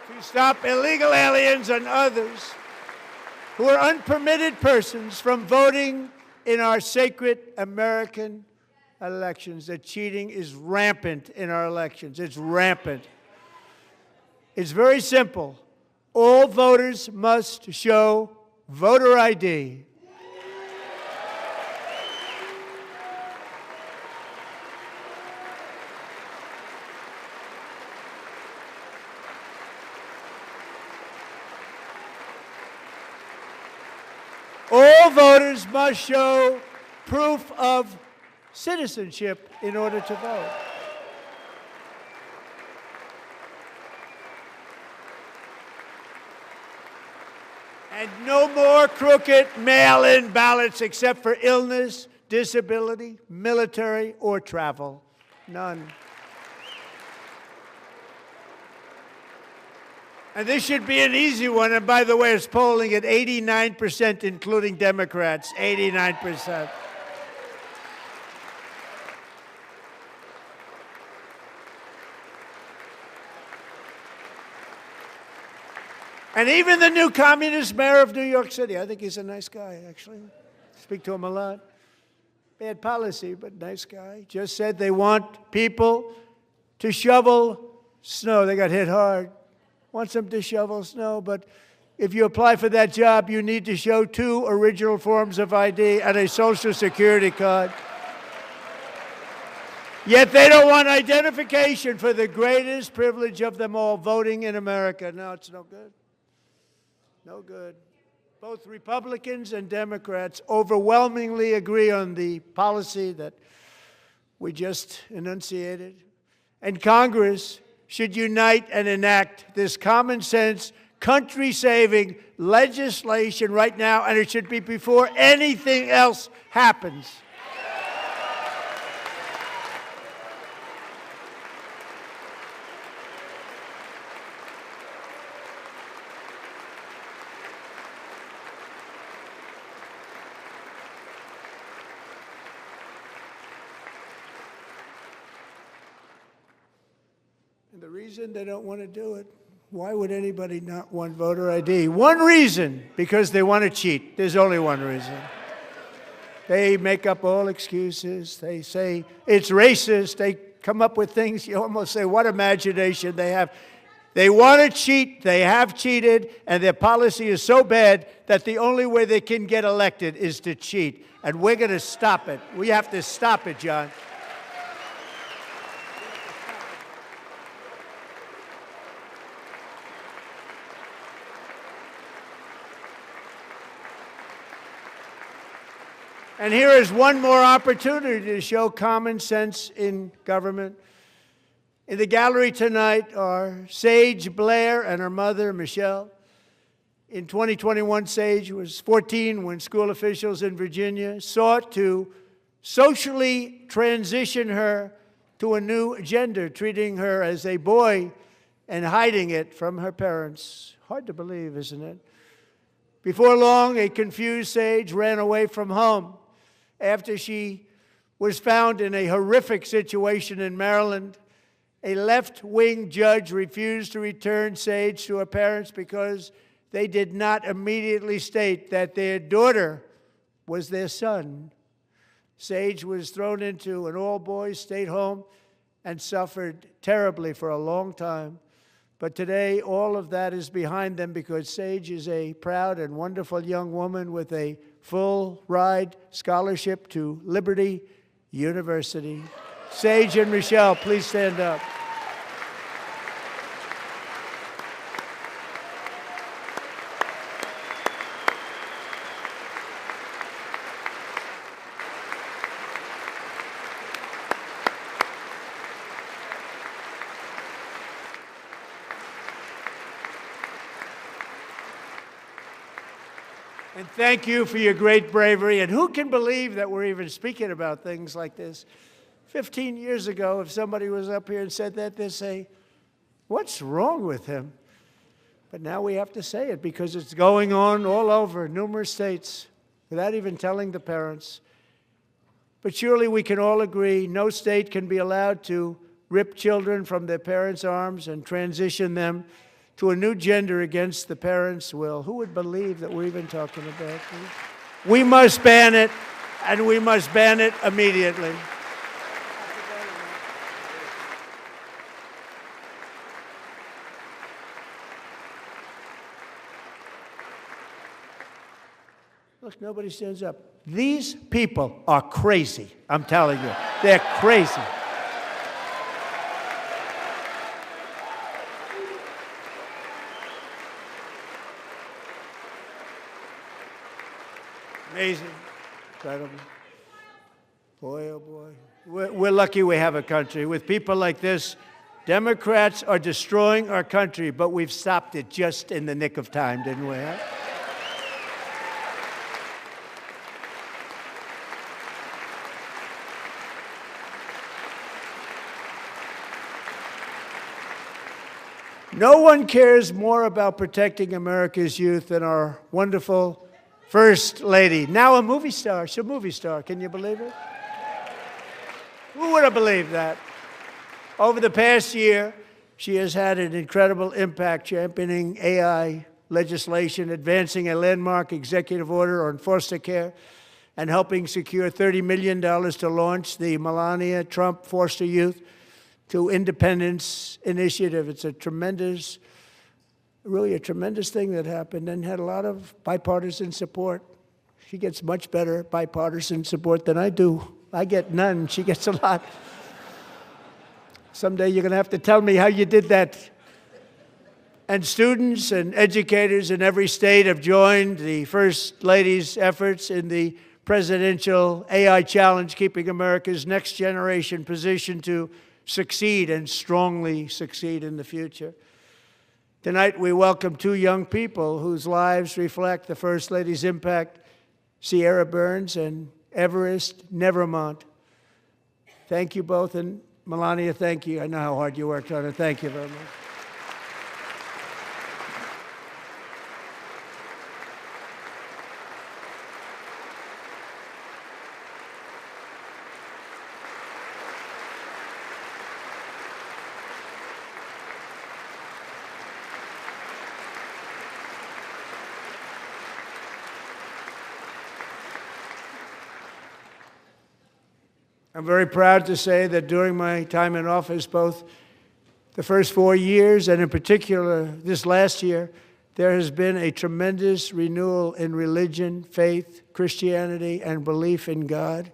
To stop illegal aliens and others who are unpermitted persons from voting in our sacred American elections. That cheating is rampant in our elections. It's rampant. It's very simple. All voters must show voter ID. All voters must show proof of citizenship in order to vote. And no more crooked mail-in ballots except for illness, disability, military, or travel. None. And this should be an easy one. And by the way, it's polling at 89%, including Democrats. 89%. And even the new communist mayor of New York City, I think he's a nice guy, actually. Speak to him a lot. Bad policy, but nice guy. Just said they want people to shovel snow. They got hit hard. Wants them to shovel snow, but if you apply for that job, you need to show 2 original forms of ID and a Social Security card. Yet they don't want identification for the greatest privilege of them all, voting in America. No, it's no good. No good. Both Republicans and Democrats overwhelmingly agree on the policy that we just enunciated. And Congress should unite and enact this common sense, country-saving legislation right now, and it should be before anything else happens. And the reason they don't want to do it, why would anybody not want voter ID? One reason, because they want to cheat. There's only one reason. They make up all excuses. They say it's racist. They come up with things, you almost say, what imagination they have. They want to cheat. They have cheated. And their policy is so bad that the only way they can get elected is to cheat. And we're going to stop it. We have to stop it, John. And here is one more opportunity to show common sense in government. In the gallery tonight are Sage Blair and her mother, Michelle. In 2021, Sage was 14 when school officials in Virginia sought to socially transition her to a new gender, treating her as a boy and hiding it from her parents. Hard to believe, isn't it? Before long, a confused Sage ran away from home after she was found in a horrific situation in Maryland. A left-wing judge refused to return Sage to her parents because they did not immediately state that their daughter was their son. Sage was thrown into an all-boys state home and suffered terribly for a long time. But today, all of that is behind them because Sage is a proud and wonderful young woman with a full-ride scholarship to Liberty University. Sage and Michelle, please stand up. And thank you for your great bravery. And who can believe that we're even speaking about things like this? 15 years ago, if somebody was up here and said that, they'd say, what's wrong with him? But now we have to say it because it's going on all over numerous states without even telling the parents. But surely we can all agree no state can be allowed to rip children from their parents' arms and transition them to a new gender against the parents' will. Who would believe that we're even talking about this? We must ban it, and we must ban it immediately. Look, nobody stands up. These people are crazy, I'm telling you. They're crazy. Amazing, incredible. Boy, oh boy. We're lucky we have a country. With people like this, Democrats are destroying our country, but we've stopped it just in the nick of time, didn't we? Huh? No one cares more about protecting America's youth than our wonderful First Lady, now a movie star. She's a movie star. Can you believe it? Who would have believed that? Over the past year, she has had an incredible impact championing AI legislation, advancing a landmark executive order on foster care, and helping secure $30 million to launch the Melania Trump Foster Youth to Independence Initiative. It's a tremendous really a tremendous thing that happened and had a lot of bipartisan support. She gets much better bipartisan support than I do. I get none. She gets a lot. Someday you're going to have to tell me how you did that. And students and educators in every state have joined the First Lady's efforts in the presidential AI challenge, keeping America's next generation positioned to succeed and strongly succeed in the future. Tonight, we welcome two young people whose lives reflect the First Lady's impact, Sierra Burns and Everest Nevermont. Thank you both, and Melania, thank you. I know how hard you worked on it. Thank you very much. I'm very proud to say that during my time in office, both the first 4 years and in particular this last year, there has been a tremendous renewal in religion, faith, Christianity, and belief in God.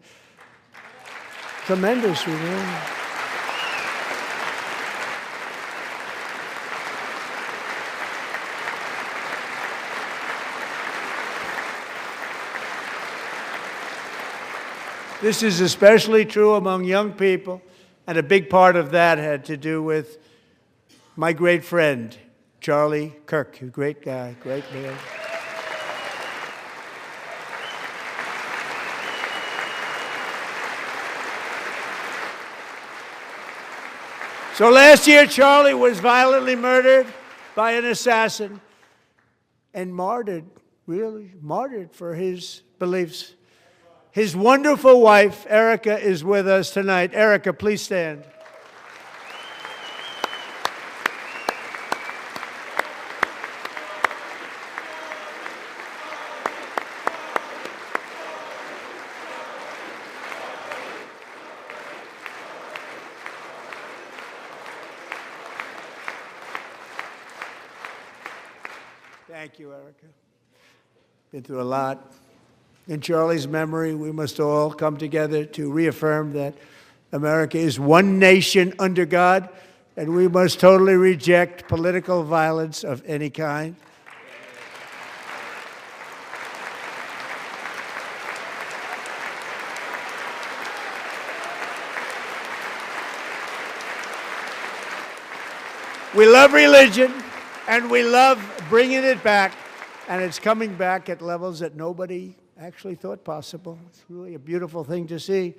Tremendous renewal. This is especially true among young people, and a big part of that had to do with my great friend, Charlie Kirk, a great guy, great man. So last year, Charlie was violently murdered by an assassin and martyred, really martyred for his beliefs. His wonderful wife, Erica, is with us tonight. Erica, please stand. Thank you, Erica. Been through a lot. In Charlie's memory, we must all come together to reaffirm that America is one nation under God, and we must totally reject political violence of any kind. We love religion, and we love bringing it back, and it's coming back at levels that nobody actually thought possible. It's really a beautiful thing to see.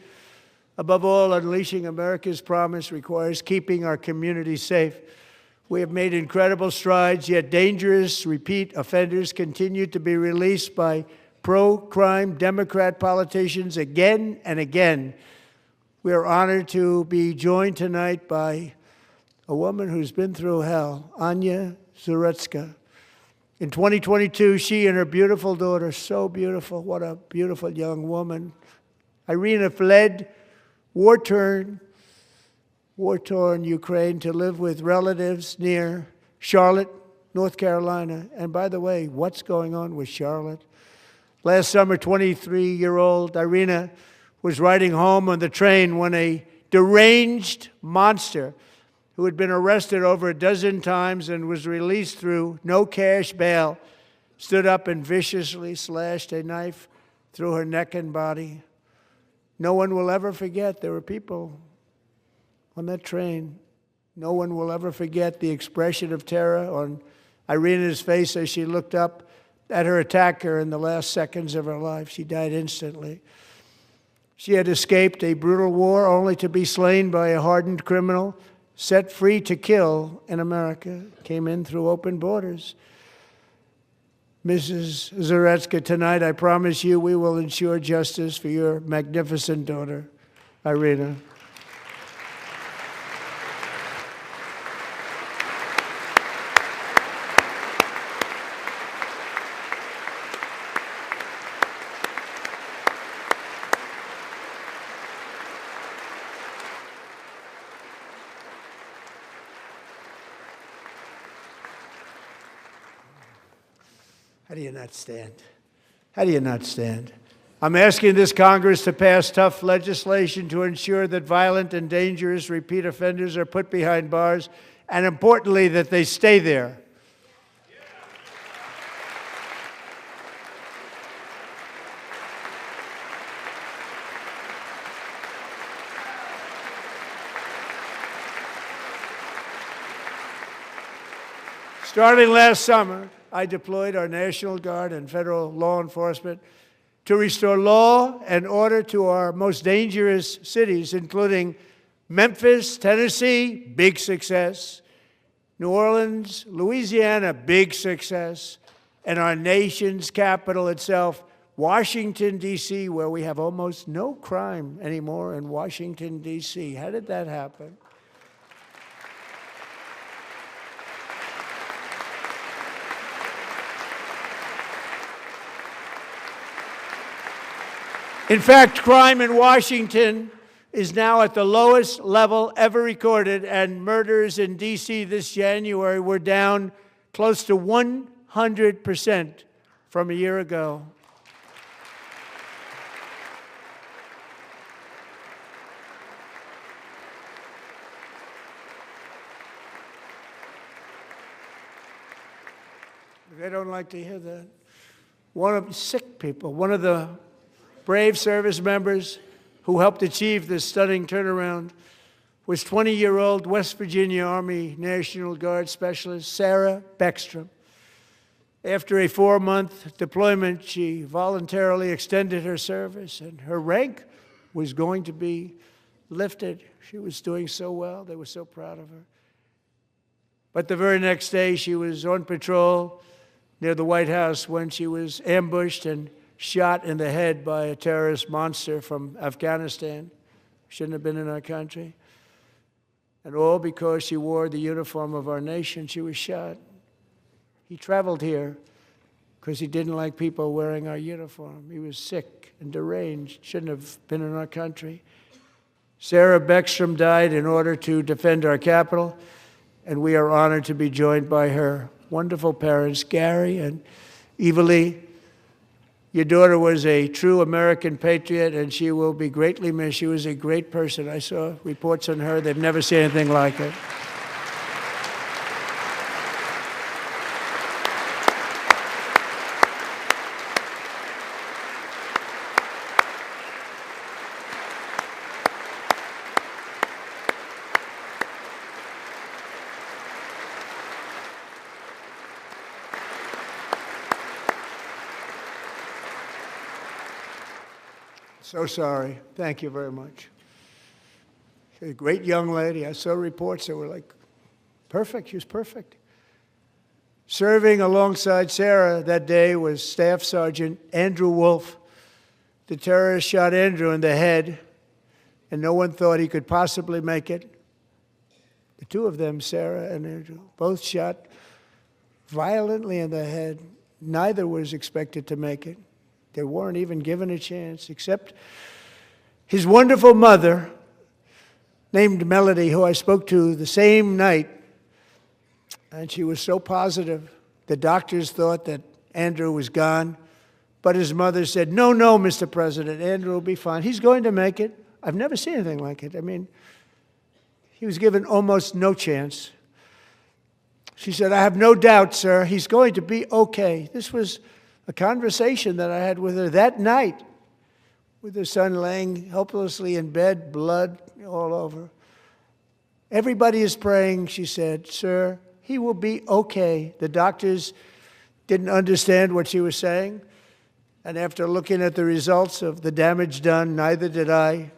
Above all, unleashing America's promise requires keeping our communities safe. We have made incredible strides, yet dangerous repeat offenders continue to be released by pro-crime Democrat politicians again and again. We are honored to be joined tonight by a woman who's been through hell, Anya Zarutska. In 2022, she and her beautiful daughter, so beautiful, what a beautiful young woman, Irina, fled war-torn Ukraine to live with relatives near Charlotte, North Carolina. And by the way, what's going on with Charlotte? Last summer, 23-year-old Irina was riding home on the train when a deranged monster who had been arrested over a dozen times and was released through no cash bail, stood up and viciously slashed a knife through her neck and body. No one will ever forget. There were people on that train. No one will ever forget the expression of terror on Irina's face as she looked up at her attacker in the last seconds of her life. She died instantly. She had escaped a brutal war only to be slain by a hardened criminal set free to kill in America, came in through open borders. Mrs. Zarutska, tonight I promise you we will ensure justice for your magnificent daughter, Irina. How do you not stand? How do you not stand? I'm asking this Congress to pass tough legislation to ensure that violent and dangerous repeat offenders are put behind bars, and importantly, that they stay there. Starting last summer, I deployed our National Guard and federal law enforcement to restore law and order to our most dangerous cities, including Memphis, Tennessee, big success, New Orleans, Louisiana, big success, and our nation's capital itself, Washington, D.C., where we have almost no crime anymore in Washington, D.C. How did that happen? In fact, crime in Washington is now at the lowest level ever recorded, and murders in D.C. this January were down close to 100% from a year ago. They don't like to hear that. One of the brave service members who helped achieve this stunning turnaround was 20-year-old West Virginia Army National Guard Specialist Sarah Beckstrom. After a 4-month deployment, she voluntarily extended her service, and her rank was going to be lifted. She was doing so well. They were so proud of her. But the very next day, she was on patrol near the White House when she was ambushed and shot in the head by a terrorist monster from Afghanistan. Shouldn't have been in our country. And all because she wore the uniform of our nation, she was shot. He traveled here because he didn't like people wearing our uniform. He was sick and deranged, shouldn't have been in our country. Sarah Beckstrom died in order to defend our capital, and we are honored to be joined by her wonderful parents, Gary and Evalie. Your daughter was a true American patriot, and she will be greatly missed. She was a great person. I saw reports on her. They've never seen anything like it. So sorry. Thank you very much. A great young lady. I saw reports that were like, perfect. She was perfect. Serving alongside Sarah that day was Staff Sergeant Andrew Wolf. The terrorist shot Andrew in the head, and no one thought he could possibly make it. The two of them, Sarah and Andrew, both shot violently in the head. Neither was expected to make it. They weren't even given a chance, except his wonderful mother, named Melody, who I spoke to the same night, and she was so positive. The doctors thought that Andrew was gone, but his mother said, no, Mr. President, Andrew will be fine. He's going to make it. I've never seen anything like it. I mean, he was given almost no chance. She said, I have no doubt, sir, he's going to be okay. This was a conversation that I had with her that night, with her son laying helplessly in bed, blood all over. Everybody is praying, she said, sir, he will be okay. The doctors didn't understand what she was saying, and after looking at the results of the damage done, neither did I.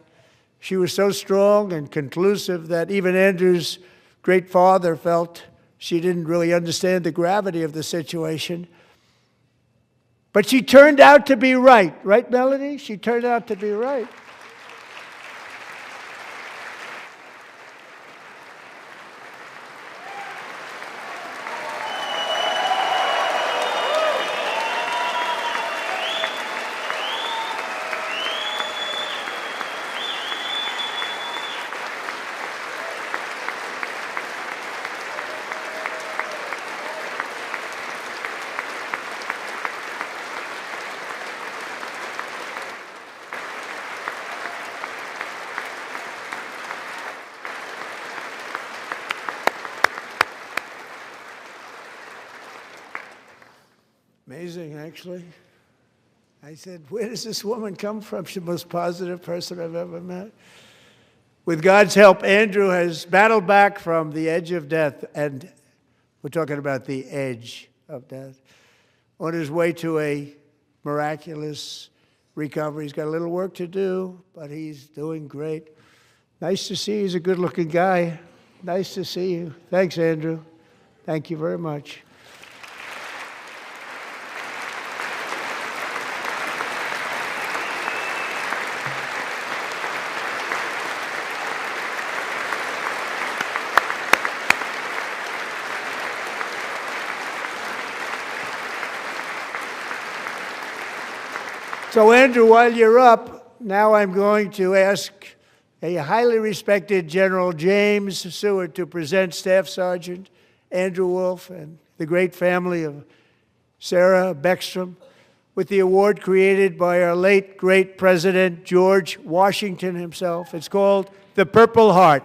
She was so strong and conclusive that even Andrew's great father felt she didn't really understand the gravity of the situation. But she turned out to be right. Right, Melody? She turned out to be right. Amazing, actually. I said, where does this woman come from? She's the most positive person I've ever met. With God's help, Andrew has battled back from the edge of death, and we're talking about the edge of death, on his way to a miraculous recovery. He's got a little work to do, but he's doing great. Nice to see you. He's a good-looking guy. Nice to see you. Thanks, Andrew. Thank you very much. So, Andrew, while you're up, now I'm going to ask a highly respected General James Seward to present Staff Sergeant Andrew Wolf and the great family of Sarah Beckstrom with the award created by our late, great President George Washington himself. It's called the Purple Heart.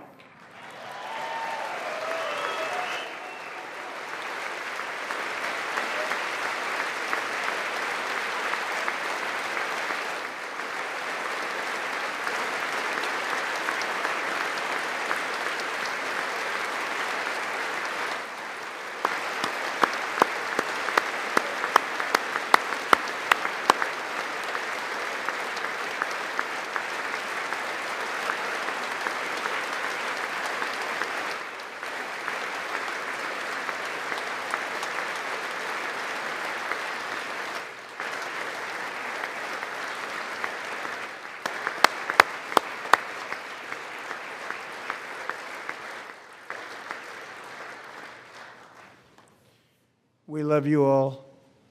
We love you all.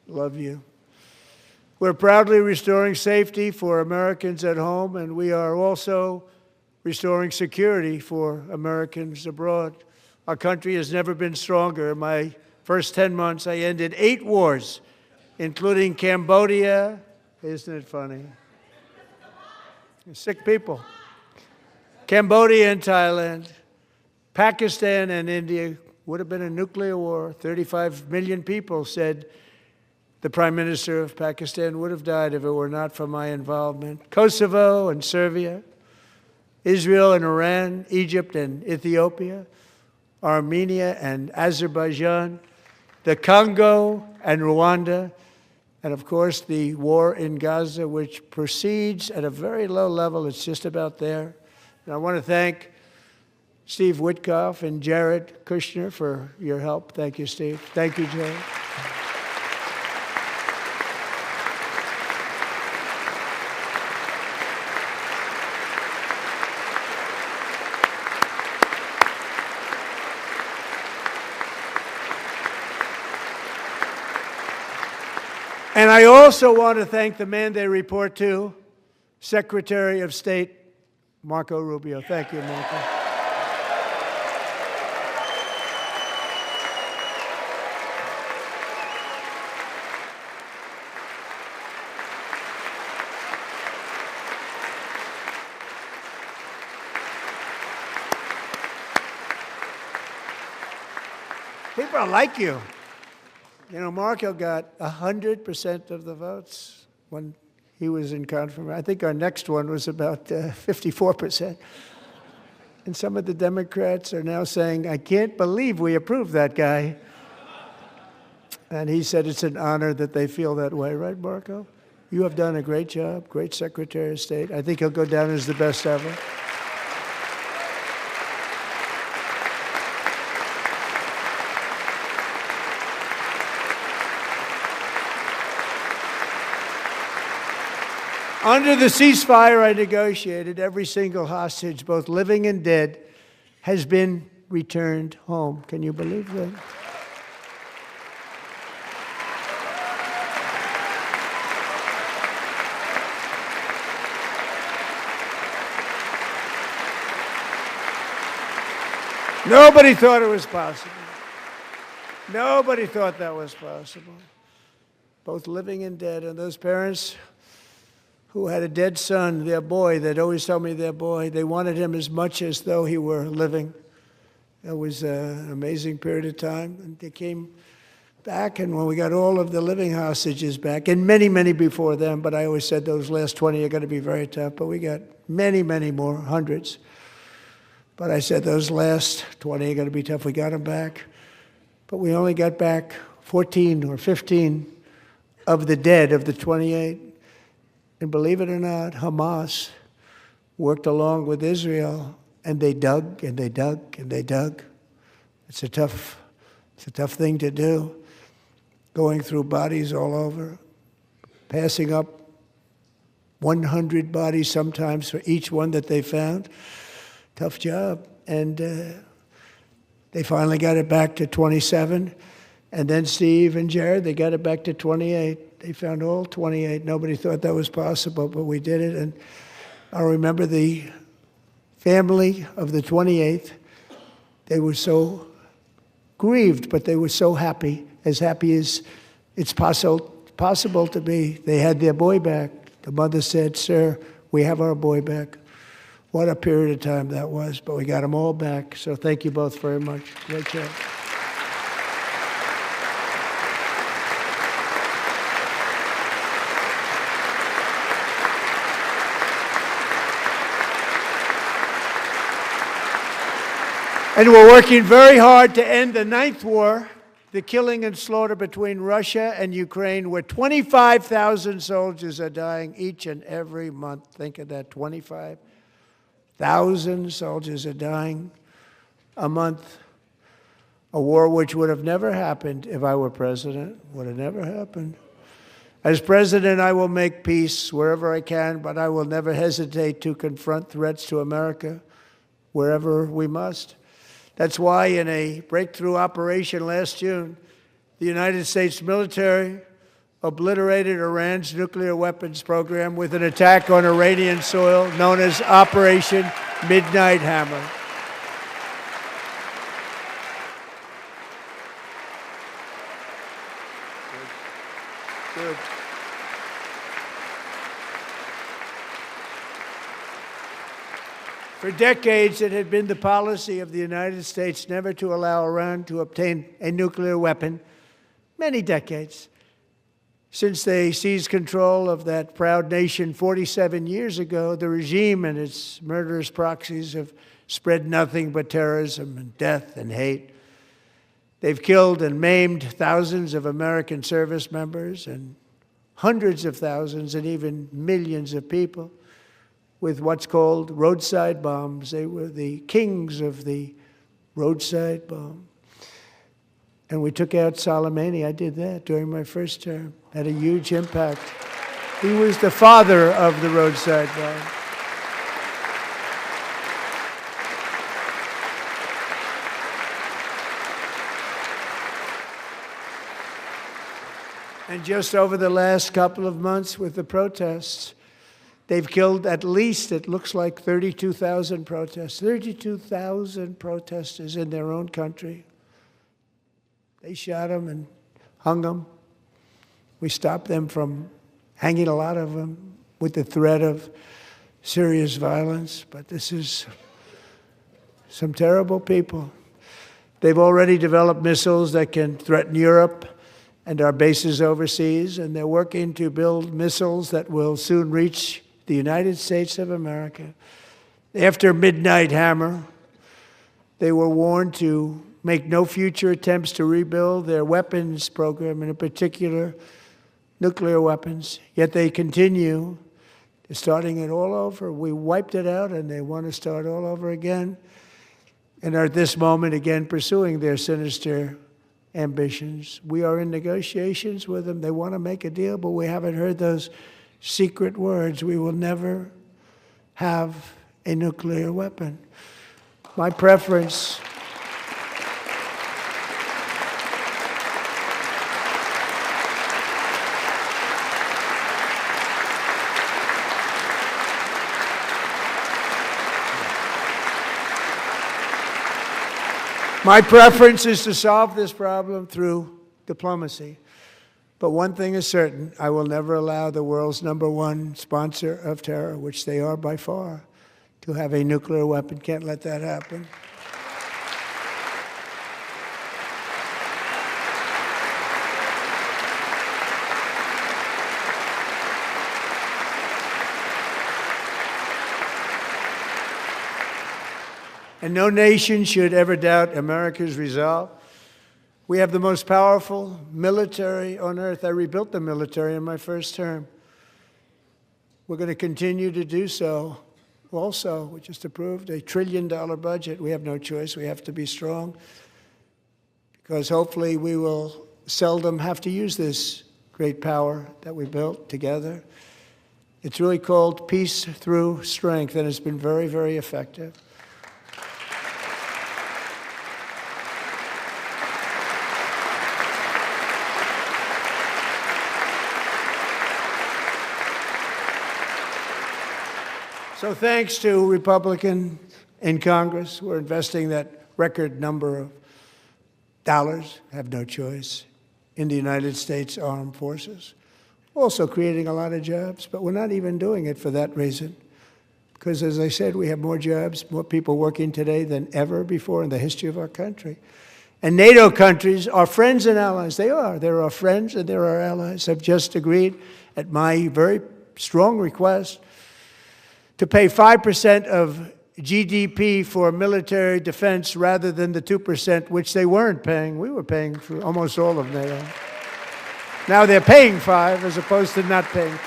Love you. We're proudly restoring safety for Americans at home, and we are also restoring security for Americans abroad. Our country has never been stronger. My first 10 months, I ended 8 wars, including Cambodia. Isn't it funny? Sick people. Cambodia and Thailand, Pakistan and India. Would have been a nuclear war. 35 million people said the Prime Minister of Pakistan would have died if it were not for my involvement. Kosovo and Serbia, Israel and Iran, Egypt and Ethiopia, Armenia and Azerbaijan, the Congo and Rwanda, and of course the war in Gaza, which proceeds at a very low level. It's just about there. And I want to thank Steve Witkoff and Jared Kushner for your help. Thank you, Steve. Thank you, Jared. And I also want to thank the man they report to, Secretary of State Marco Rubio. Thank you, Marco. People like you. You know, Marco got 100% of the votes when he was in confirmation. I think our next one was about 54%. And some of the Democrats are now saying, I can't believe we approved that guy. And he said it's an honor that they feel that way, right, Marco? You have done a great job, great Secretary of State. I think he'll go down as the best ever. Under the ceasefire I negotiated, every single hostage, both living and dead, has been returned home. Can you believe that? Nobody thought it was possible. Nobody thought that was possible. Both living and dead. And those parents who had a dead son, their boy, they'd always tell me their boy, they wanted him as much as though he were living. It was an amazing period of time. And they came back, and when we got all of the living hostages back, and many, many before them, but I always said those last 20 are going to be very tough, but we got many, many more, hundreds. But I said those last 20 are going to be tough. We got them back. But we only got back 14 or 15 of the dead of the 28. And believe it or not, Hamas worked along with Israel, and they dug and they dug and they dug. It's a tough thing to do, going through bodies all over, passing up 100 bodies sometimes for each one that they found. Tough job. And they finally got it back to 27. And then Steve and Jared, they got it back to 28. They found all 28. Nobody thought that was possible, but we did it. And I remember the family of the 28th. They were so grieved, but they were so happy as it's possible to be. They had their boy back. The mother said, "Sir, we have our boy back." What a period of time that was, but we got them all back. So thank you both very much. Great job. And we're working very hard to end the 9th war, the killing and slaughter between Russia and Ukraine, where 25,000 soldiers are dying each and every month. Think of that, 25,000 soldiers are dying a month. A war which would have never happened if I were president, would have never happened. As president, I will make peace wherever I can, but I will never hesitate to confront threats to America wherever we must. That's why in a breakthrough operation last June, the United States military obliterated Iran's nuclear weapons program with an attack on Iranian soil known as Operation Midnight Hammer. Good. For decades, it had been the policy of the United States never to allow Iran to obtain a nuclear weapon. Many decades. Since they seized control of that proud nation 47 years ago, the regime and its murderous proxies have spread nothing but terrorism and death and hate. They've killed and maimed thousands of American service members and hundreds of thousands and even millions of people with what's called roadside bombs. They were the kings of the roadside bomb. And we took out Soleimani. I did that during my first term. Had a huge impact. He was the father of the roadside bomb. And just over the last couple of months with the protests, they've killed at least, it looks like, 32,000 protesters. 32,000 protesters in their own country. They shot them and hung them. We stopped them from hanging a lot of them with the threat of serious violence. But this is some terrible people. They've already developed missiles that can threaten Europe and our bases overseas, and they're working to build missiles that will soon reach the United States of America. After Midnight Hammer, they were warned to make no future attempts to rebuild their weapons program, and in particular, nuclear weapons. Yet they continue. They're starting it all over. We wiped it out, and they want to start all over again, and are at this moment again pursuing their sinister ambitions. We are in negotiations with them. They want to make a deal, but we haven't heard those secret words. We will never have a nuclear weapon. My preference is to solve this problem through diplomacy. But one thing is certain, I will never allow the world's #1 sponsor of terror, which they are by far, to have a nuclear weapon. Can't let that happen. And no nation should ever doubt America's resolve. We have the most powerful military on earth. I rebuilt the military in my first term. We're going to continue to do so. Also, we just approved a $1 trillion budget. We have no choice. We have to be strong, because hopefully we will seldom have to use this great power that we built together. It's really called peace through strength, and it's been very, very effective. So thanks to Republicans in Congress, we're investing that record number of dollars, have no choice, in the United States Armed Forces. Also creating a lot of jobs, but we're not even doing it for that reason. Because as I said, we have more jobs, more people working today than ever before in the history of our country. And NATO countries are friends and allies. They are. They're our friends and they're our allies. Have just agreed, at my very strong request, to pay 5% of GDP for military defense rather than the 2%, which they weren't paying. We were paying for almost all of NATO. Now they're paying 5 as opposed to not paying 2.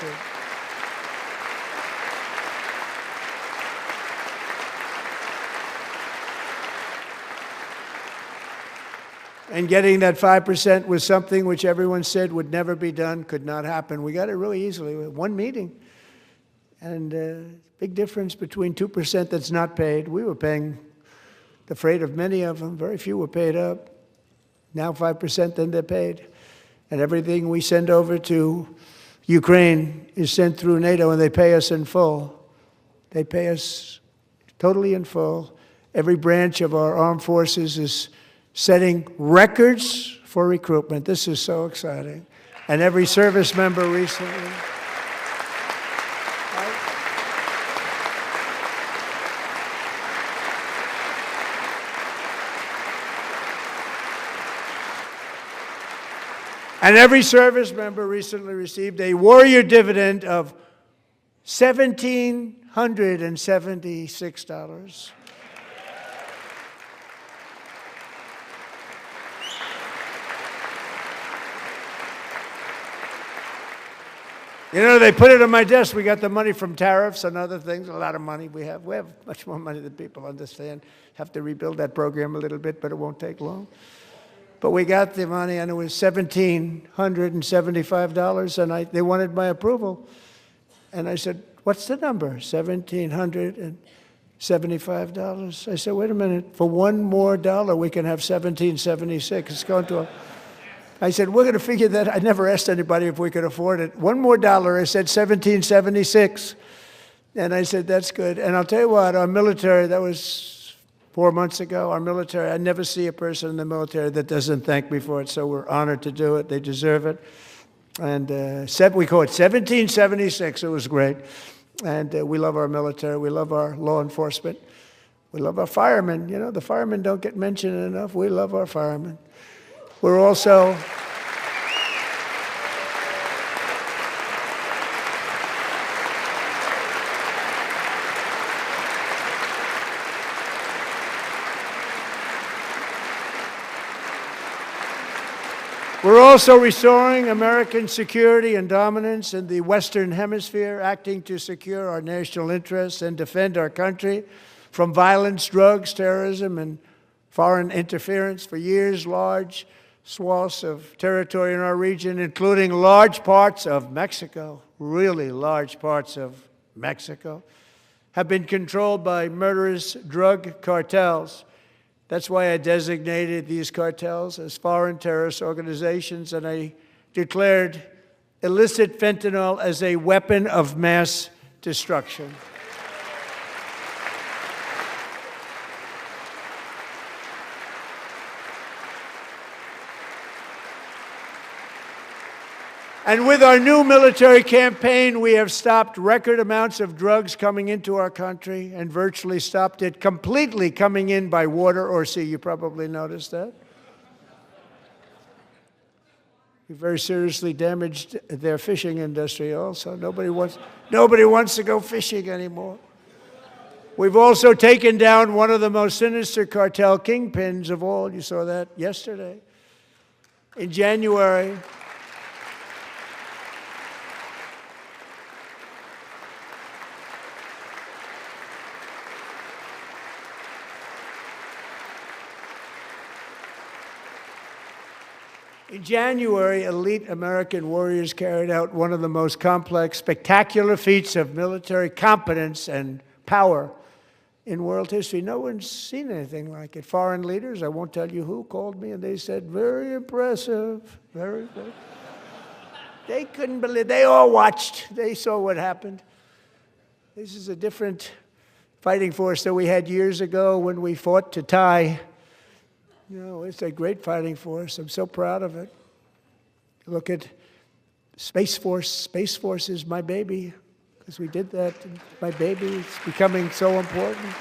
And getting that 5% was something which everyone said would never be done, could not happen. We got it really easily with one meeting. And big difference between 2% that's not paid. We were paying the freight of many of them. Very few were paid up. Now 5%, then they're paid. And everything we send over to Ukraine is sent through NATO, and they pay us in full. They pay us totally in full. Every branch of our armed forces is setting records for recruitment. This is so exciting. And every service member recently. And every service member recently received a warrior dividend of $1,776. You know, they put it on my desk. We got the money from tariffs and other things, a lot of money we have. We have much more money than people understand. Have to rebuild that program a little bit, but it won't take long. But we got the money, and it was $1,775, and they wanted my approval. And I said, what's the number? $1,775. I said, wait a minute. For one more dollar, we can have $1,776. It's going to I said, we're going to figure that. I never asked anybody if we could afford it. One more dollar, I said $1,776. And I said, that's good. And I'll tell you what, our military, that was 4 months ago, our military, I never see a person in the military that doesn't thank me for it, so we're honored to do it. They deserve it. And we call it 1776. It was great. And we love our military. We love our law enforcement. We love our firemen. You know, the firemen don't get mentioned enough. We love our firemen. We're also... We're also restoring American security and dominance in the Western Hemisphere, acting to secure our national interests and defend our country from violence, drugs, terrorism, and foreign interference. For years, large swaths of territory in our region, including large parts of Mexico, really large parts of Mexico, have been controlled by murderous drug cartels. That's why I designated these cartels as foreign terrorist organizations, and I declared illicit fentanyl as a weapon of mass destruction. And with our new military campaign, we have stopped record amounts of drugs coming into our country and virtually stopped it completely coming in by water or sea. You probably noticed that. We very seriously damaged their fishing industry also. Nobody wants to go fishing anymore. We've also taken down one of the most sinister cartel kingpins of all. You saw that yesterday. In January, elite American warriors carried out one of the most complex, spectacular feats of military competence and power in world history. No one's seen anything like it. Foreign leaders, I won't tell you who, called me and they said, very impressive, very good. They couldn't believe, they all watched, they saw what happened. This is a different fighting force that we had years ago when we fought to tie. You know, it's a great fighting force. I'm so proud of it. Look at Space Force. Space Force is my baby, because we did that. My baby is becoming so important.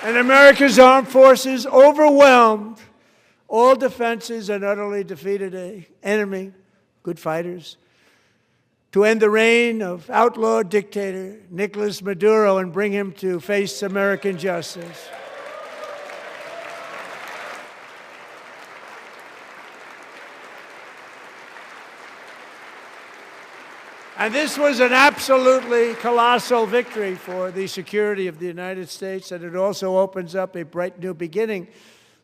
And America's armed forces overwhelmed all defenses and utterly defeated an enemy, good fighters, to end the reign of outlaw dictator Nicolas Maduro and bring him to face American justice. And this was an absolutely colossal victory for the security of the United States, and it also opens up a bright new beginning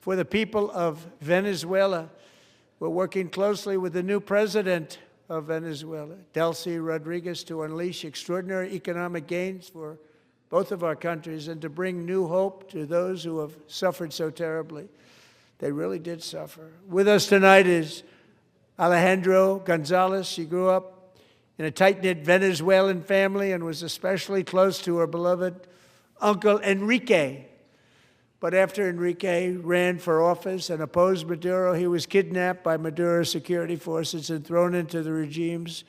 for the people of Venezuela. We're working closely with the new president of Venezuela, Delcy Rodriguez, to unleash extraordinary economic gains for both of our countries and to bring new hope to those who have suffered so terribly. They really did suffer. With us tonight is Alejandro Gonzalez. She grew up in a tight-knit Venezuelan family and was especially close to her beloved uncle Enrique. But after Enrique ran for office and opposed Maduro, he was kidnapped by Maduro's security forces and thrown into the regime's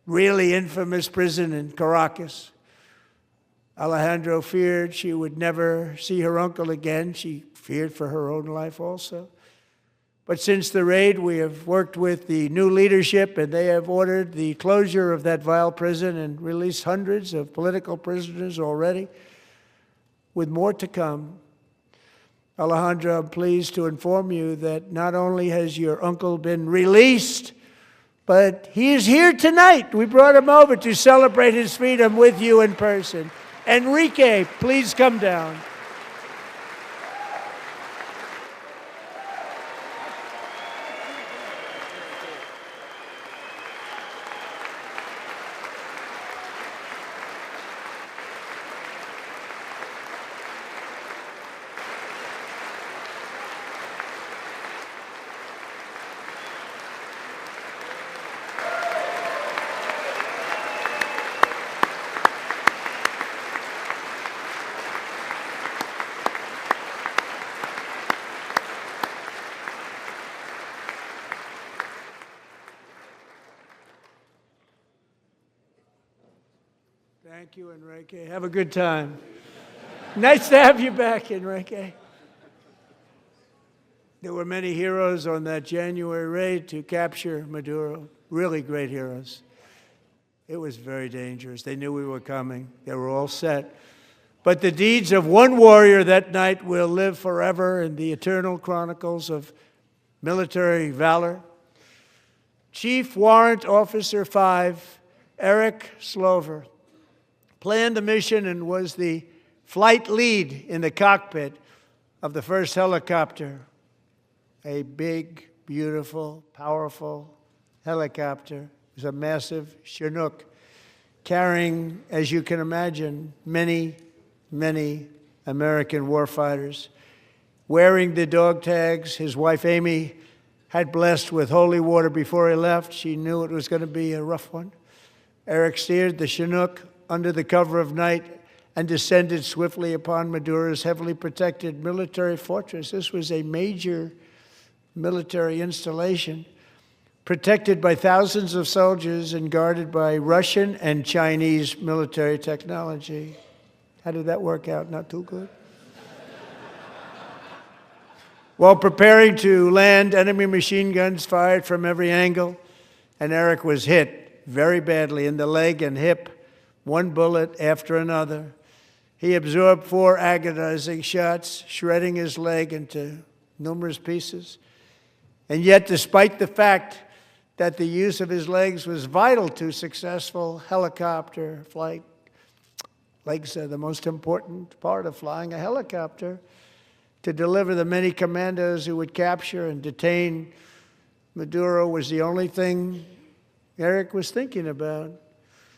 really infamous prison in Caracas. Alejandro feared she would never see her uncle again. She feared for her own life also. But since the raid, we have worked with the new leadership, and they have ordered the closure of that vile prison and released hundreds of political prisoners already, with more to come. Alejandro, I'm pleased to inform you that not only has your uncle been released, but he is here tonight. We brought him over to celebrate his freedom with you in person. Enrique, please come down. Thank you, Enrique. Have a good time. Nice to have you back, Enrique. There were many heroes on that January raid to capture Maduro, really great heroes. It was very dangerous. They knew we were coming. They were all set. But the deeds of one warrior that night will live forever in the eternal chronicles of military valor. Chief Warrant Officer 5, Eric Slover, planned the mission and was the flight lead in the cockpit of the first helicopter, a big, beautiful, powerful helicopter. It was a massive Chinook carrying, as you can imagine, many, many American warfighters. Wearing the dog tags his wife Amy had blessed with holy water before he left. She knew it was going to be a rough one. Eric steered the Chinook under the cover of night and descended swiftly upon Maduro's heavily protected military fortress. This was a major military installation, protected by thousands of soldiers and guarded by Russian and Chinese military technology. How did that work out? Not too good. While preparing to land, enemy machine guns fired from every angle, and Eric was hit very badly in the leg and hip, one bullet after another. He absorbed 4 agonizing shots, shredding his leg into numerous pieces. And yet, despite the fact that the use of his legs was vital to successful helicopter flight, legs are the most important part of flying a helicopter, to deliver the many commandos who would capture and detain Maduro was the only thing Eric was thinking about.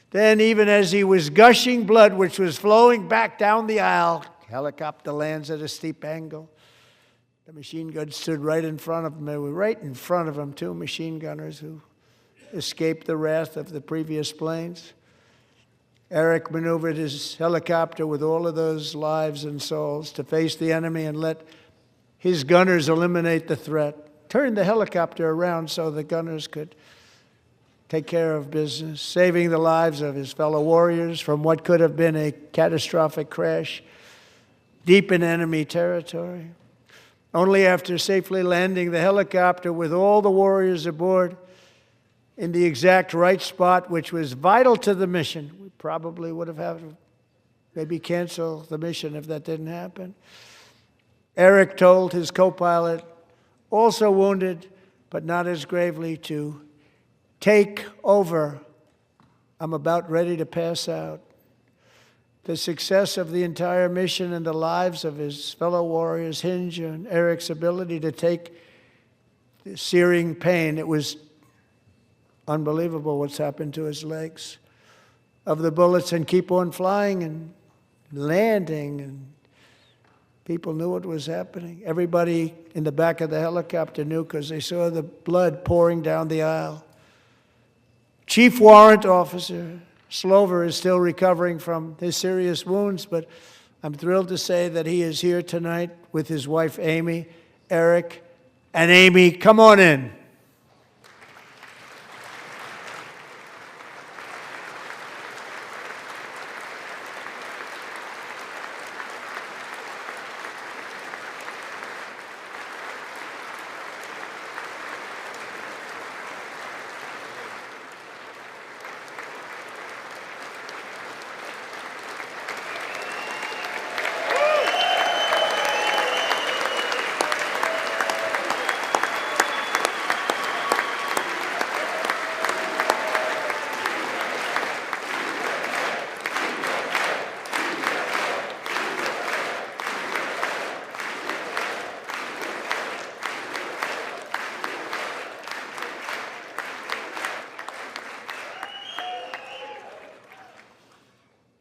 Then, even as he was gushing blood, which was flowing back down the aisle, helicopter lands at a steep angle. The machine guns stood right in front of him. They were right in front of him, 2 machine gunners who escaped the wrath of the previous planes. Eric maneuvered his helicopter with all of those lives and souls to face the enemy and let his gunners eliminate the threat. Turned the helicopter around so the gunners could take care of business, saving the lives of his fellow warriors from what could have been a catastrophic crash deep in enemy territory. Only after safely landing the helicopter with all the warriors aboard in the exact right spot, which was vital to the mission. We probably would have had to maybe cancel the mission if that didn't happen. Eric told his co-pilot, also wounded, but not as gravely, to take over. I'm about ready to pass out. The success of the entire mission and the lives of his fellow warriors hinge on Eric's ability to take the searing pain. It was unbelievable what's happened to his legs of the bullets and keep on flying and landing and People knew what was happening. Everybody in the back of the helicopter knew because they saw the blood pouring down the aisle. Chief Warrant Officer Slover is still recovering from his serious wounds, but I'm thrilled to say that he is here tonight with his wife, Amy, Eric, and Amy. Come on in.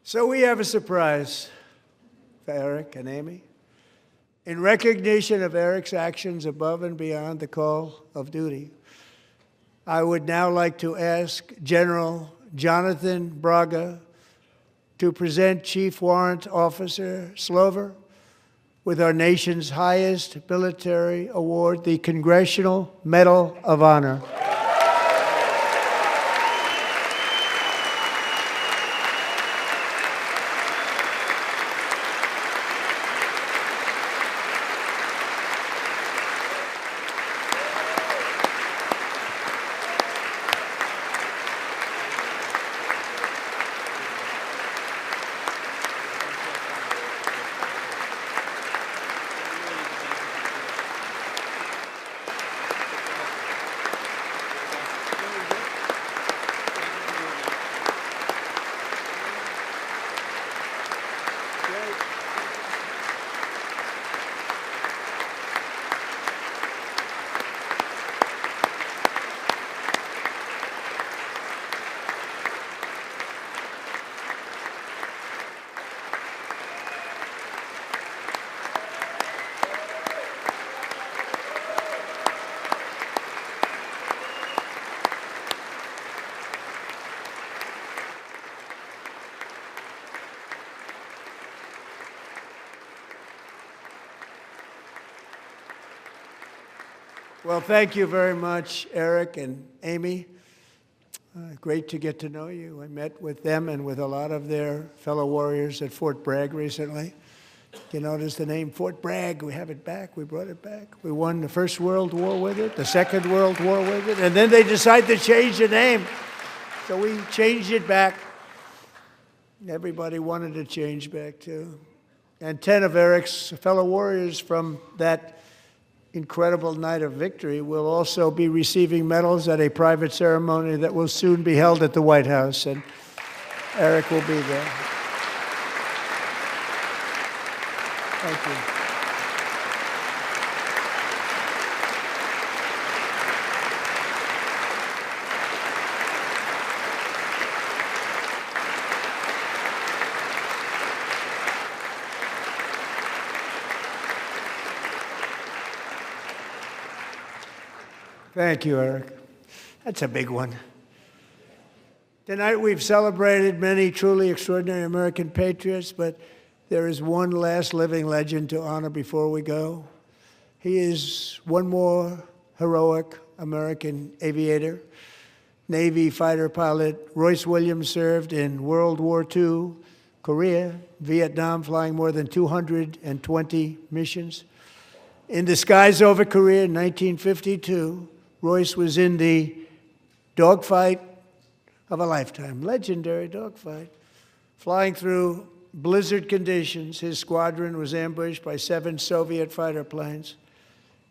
So we have a surprise for Eric and Amy. In recognition of Eric's actions above and beyond the call of duty, I would now like to ask General Jonathan Braga to present Chief Warrant Officer Slover with our nation's highest military award, the Congressional Medal of Honor. Well, thank you very much, Eric and Amy. Great to get to know you. I met with them and with a lot of their fellow warriors at Fort Bragg recently. You notice the name Fort Bragg, we have it back, we brought it back. We won the First World War with it, the Second World War with it, and then they decided to change the name. So we changed it back. Everybody wanted to change back too. And 10 of Eric's fellow warriors from that incredible night of victory will also be receiving medals at a private ceremony that will soon be held at the White House, and Eric will be there. Thank you. Thank you, Eric. That's a big one. Tonight we've celebrated many truly extraordinary American patriots, but there is one last living legend to honor before we go. He is one more heroic American aviator, Navy fighter pilot. Royce Williams served in World War II, Korea, Vietnam, flying more than 220 missions. In the skies over Korea in 1952, Royce was in the dogfight of a lifetime, legendary dogfight. Flying through blizzard conditions, his squadron was ambushed by 7 Soviet fighter planes.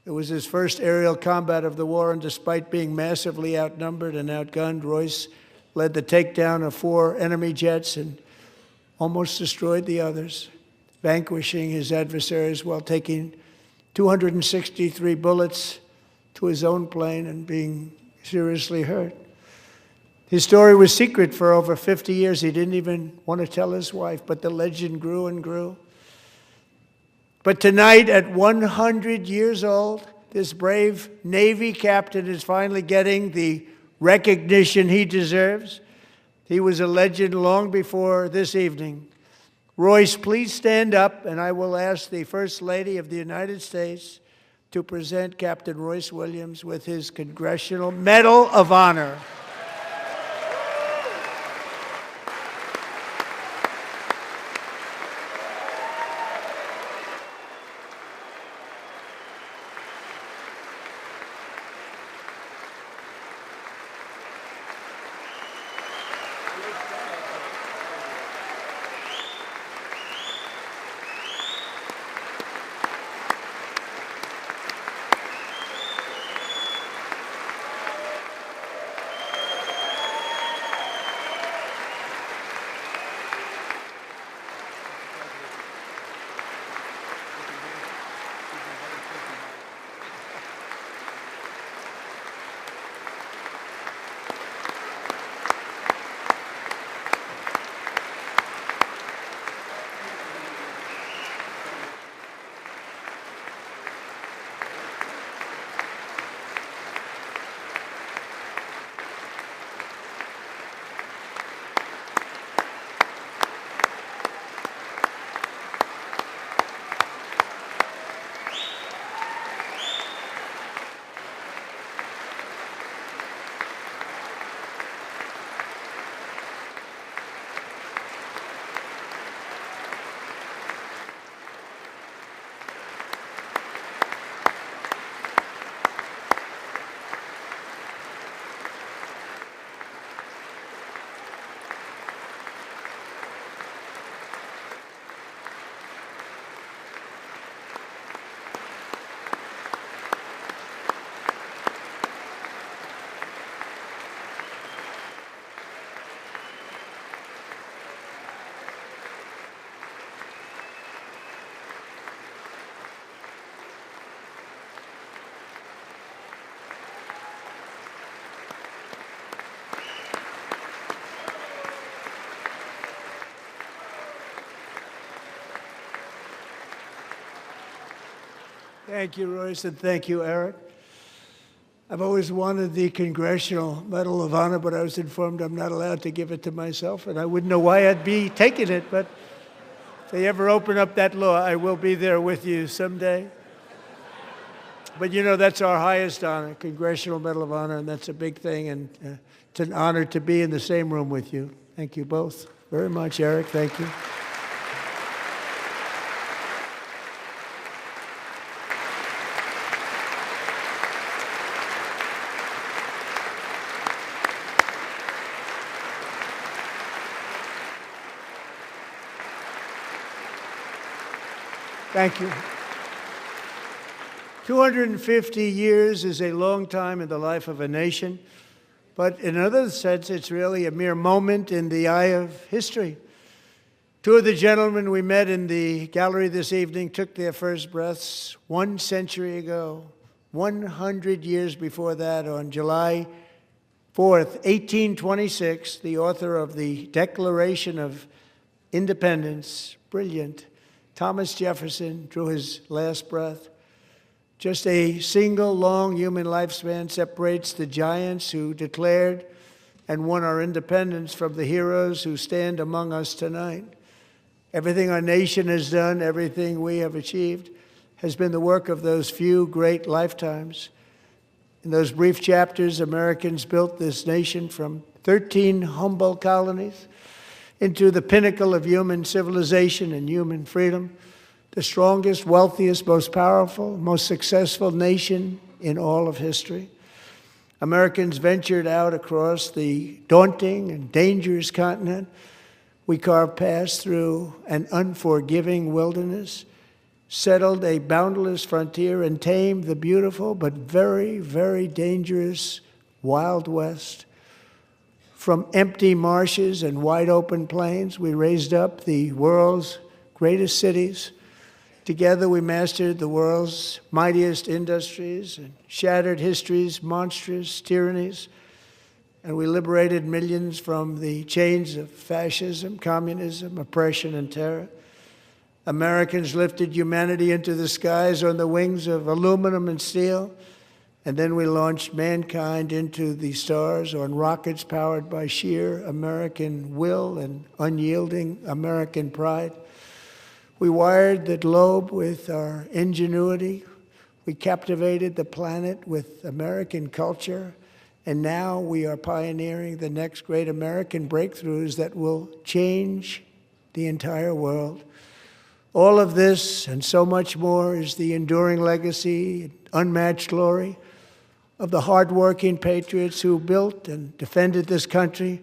It was his first aerial combat of the war, and despite being massively outnumbered and outgunned, Royce led the takedown of 4 enemy jets and almost destroyed the others, vanquishing his adversaries while taking 263 bullets to his own plane and being seriously hurt. His story was secret for over 50 years. He didn't even want to tell his wife, but the legend grew and grew. But tonight, at 100 years old, this brave Navy captain is finally getting the recognition he deserves. He was a legend long before this evening. Royce, please stand up, and I will ask the First Lady of the United States to present Captain Royce Williams with his Congressional Medal of Honor. Thank you, Royce, and thank you, Eric. I've always wanted the Congressional Medal of Honor, but I was informed I'm not allowed to give it to myself, and I wouldn't know why I'd be taking it, but if they ever open up that law, I will be there with you someday. But you know, that's our highest honor, Congressional Medal of Honor, and that's a big thing, and it's an honor to be in the same room with you. Thank you both very much, Eric. Thank you. Thank you. 250 years is a long time in the life of a nation, but in another sense, it's really a mere moment in the eye of history. Two of the gentlemen we met in the gallery this evening took their first breaths 1 century ago, 100 years before that, on July 4th, 1826, the author of the Declaration of Independence, brilliant, Thomas Jefferson, drew his last breath. Just a single long human lifespan separates the giants who declared and won our independence from the heroes who stand among us tonight. Everything our nation has done, everything we have achieved, has been the work of those few great lifetimes. In those brief chapters, Americans built this nation from 13 humble colonies into the pinnacle of human civilization and human freedom, the strongest, wealthiest, most powerful, most successful nation in all of history. Americans ventured out across the daunting and dangerous continent. We carved paths through an unforgiving wilderness, settled a boundless frontier, and tamed the beautiful but very, very dangerous Wild West. From empty marshes and wide open plains, we raised up the world's greatest cities. Together we mastered the world's mightiest industries and shattered history's monstrous tyrannies. And we liberated millions from the chains of fascism, communism, oppression, and terror. Americans lifted humanity into the skies on the wings of aluminum and steel, and then we launched mankind into the stars on rockets powered by sheer American will and unyielding American pride. We wired the globe with our ingenuity. We captivated the planet with American culture. And now we are pioneering the next great American breakthroughs that will change the entire world. All of this and so much more is the enduring legacy, unmatched glory of the hardworking patriots who built and defended this country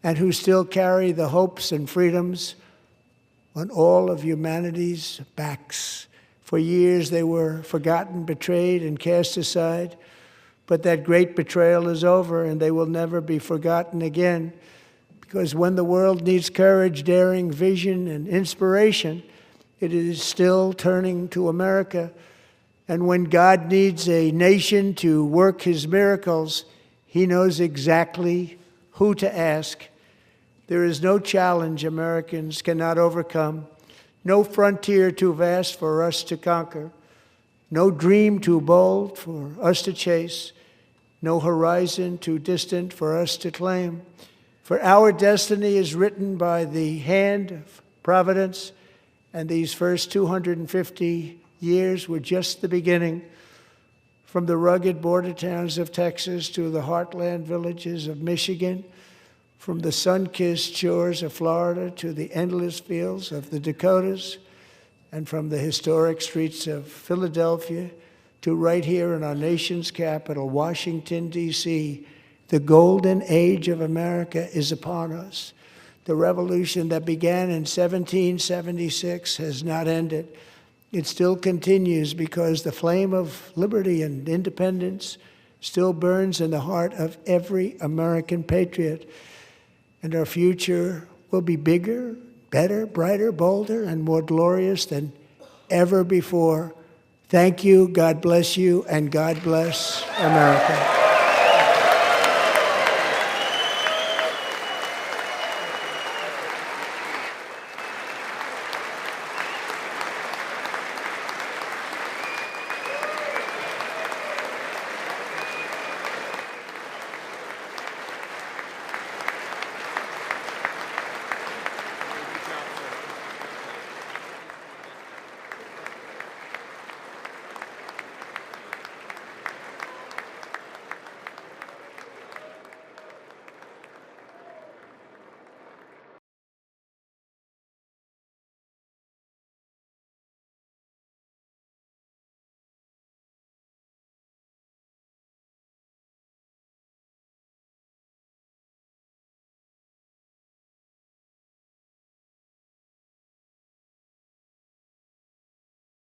and who still carry the hopes and freedoms on all of humanity's backs. For years they were forgotten, betrayed, and cast aside. But that great betrayal is over, and they will never be forgotten again. Because when the world needs courage, daring, vision, and inspiration, it is still turning to America. And when God needs a nation to work his miracles, he knows exactly who to ask. There is no challenge Americans cannot overcome, no frontier too vast for us to conquer, no dream too bold for us to chase, no horizon too distant for us to claim. For our destiny is written by the hand of providence, and these first 250 years were just the beginning. From the rugged border towns of Texas to the heartland villages of Michigan, from the sun-kissed shores of Florida to the endless fields of the Dakotas, and from the historic streets of Philadelphia to right here in our nation's capital, Washington, D.C., the golden age of America is upon us. The revolution that began in 1776 has not ended. It still continues because the flame of liberty and independence still burns in the heart of every American patriot. And our future will be bigger, better, brighter, bolder, and more glorious than ever before. Thank you, God bless you, and God bless America.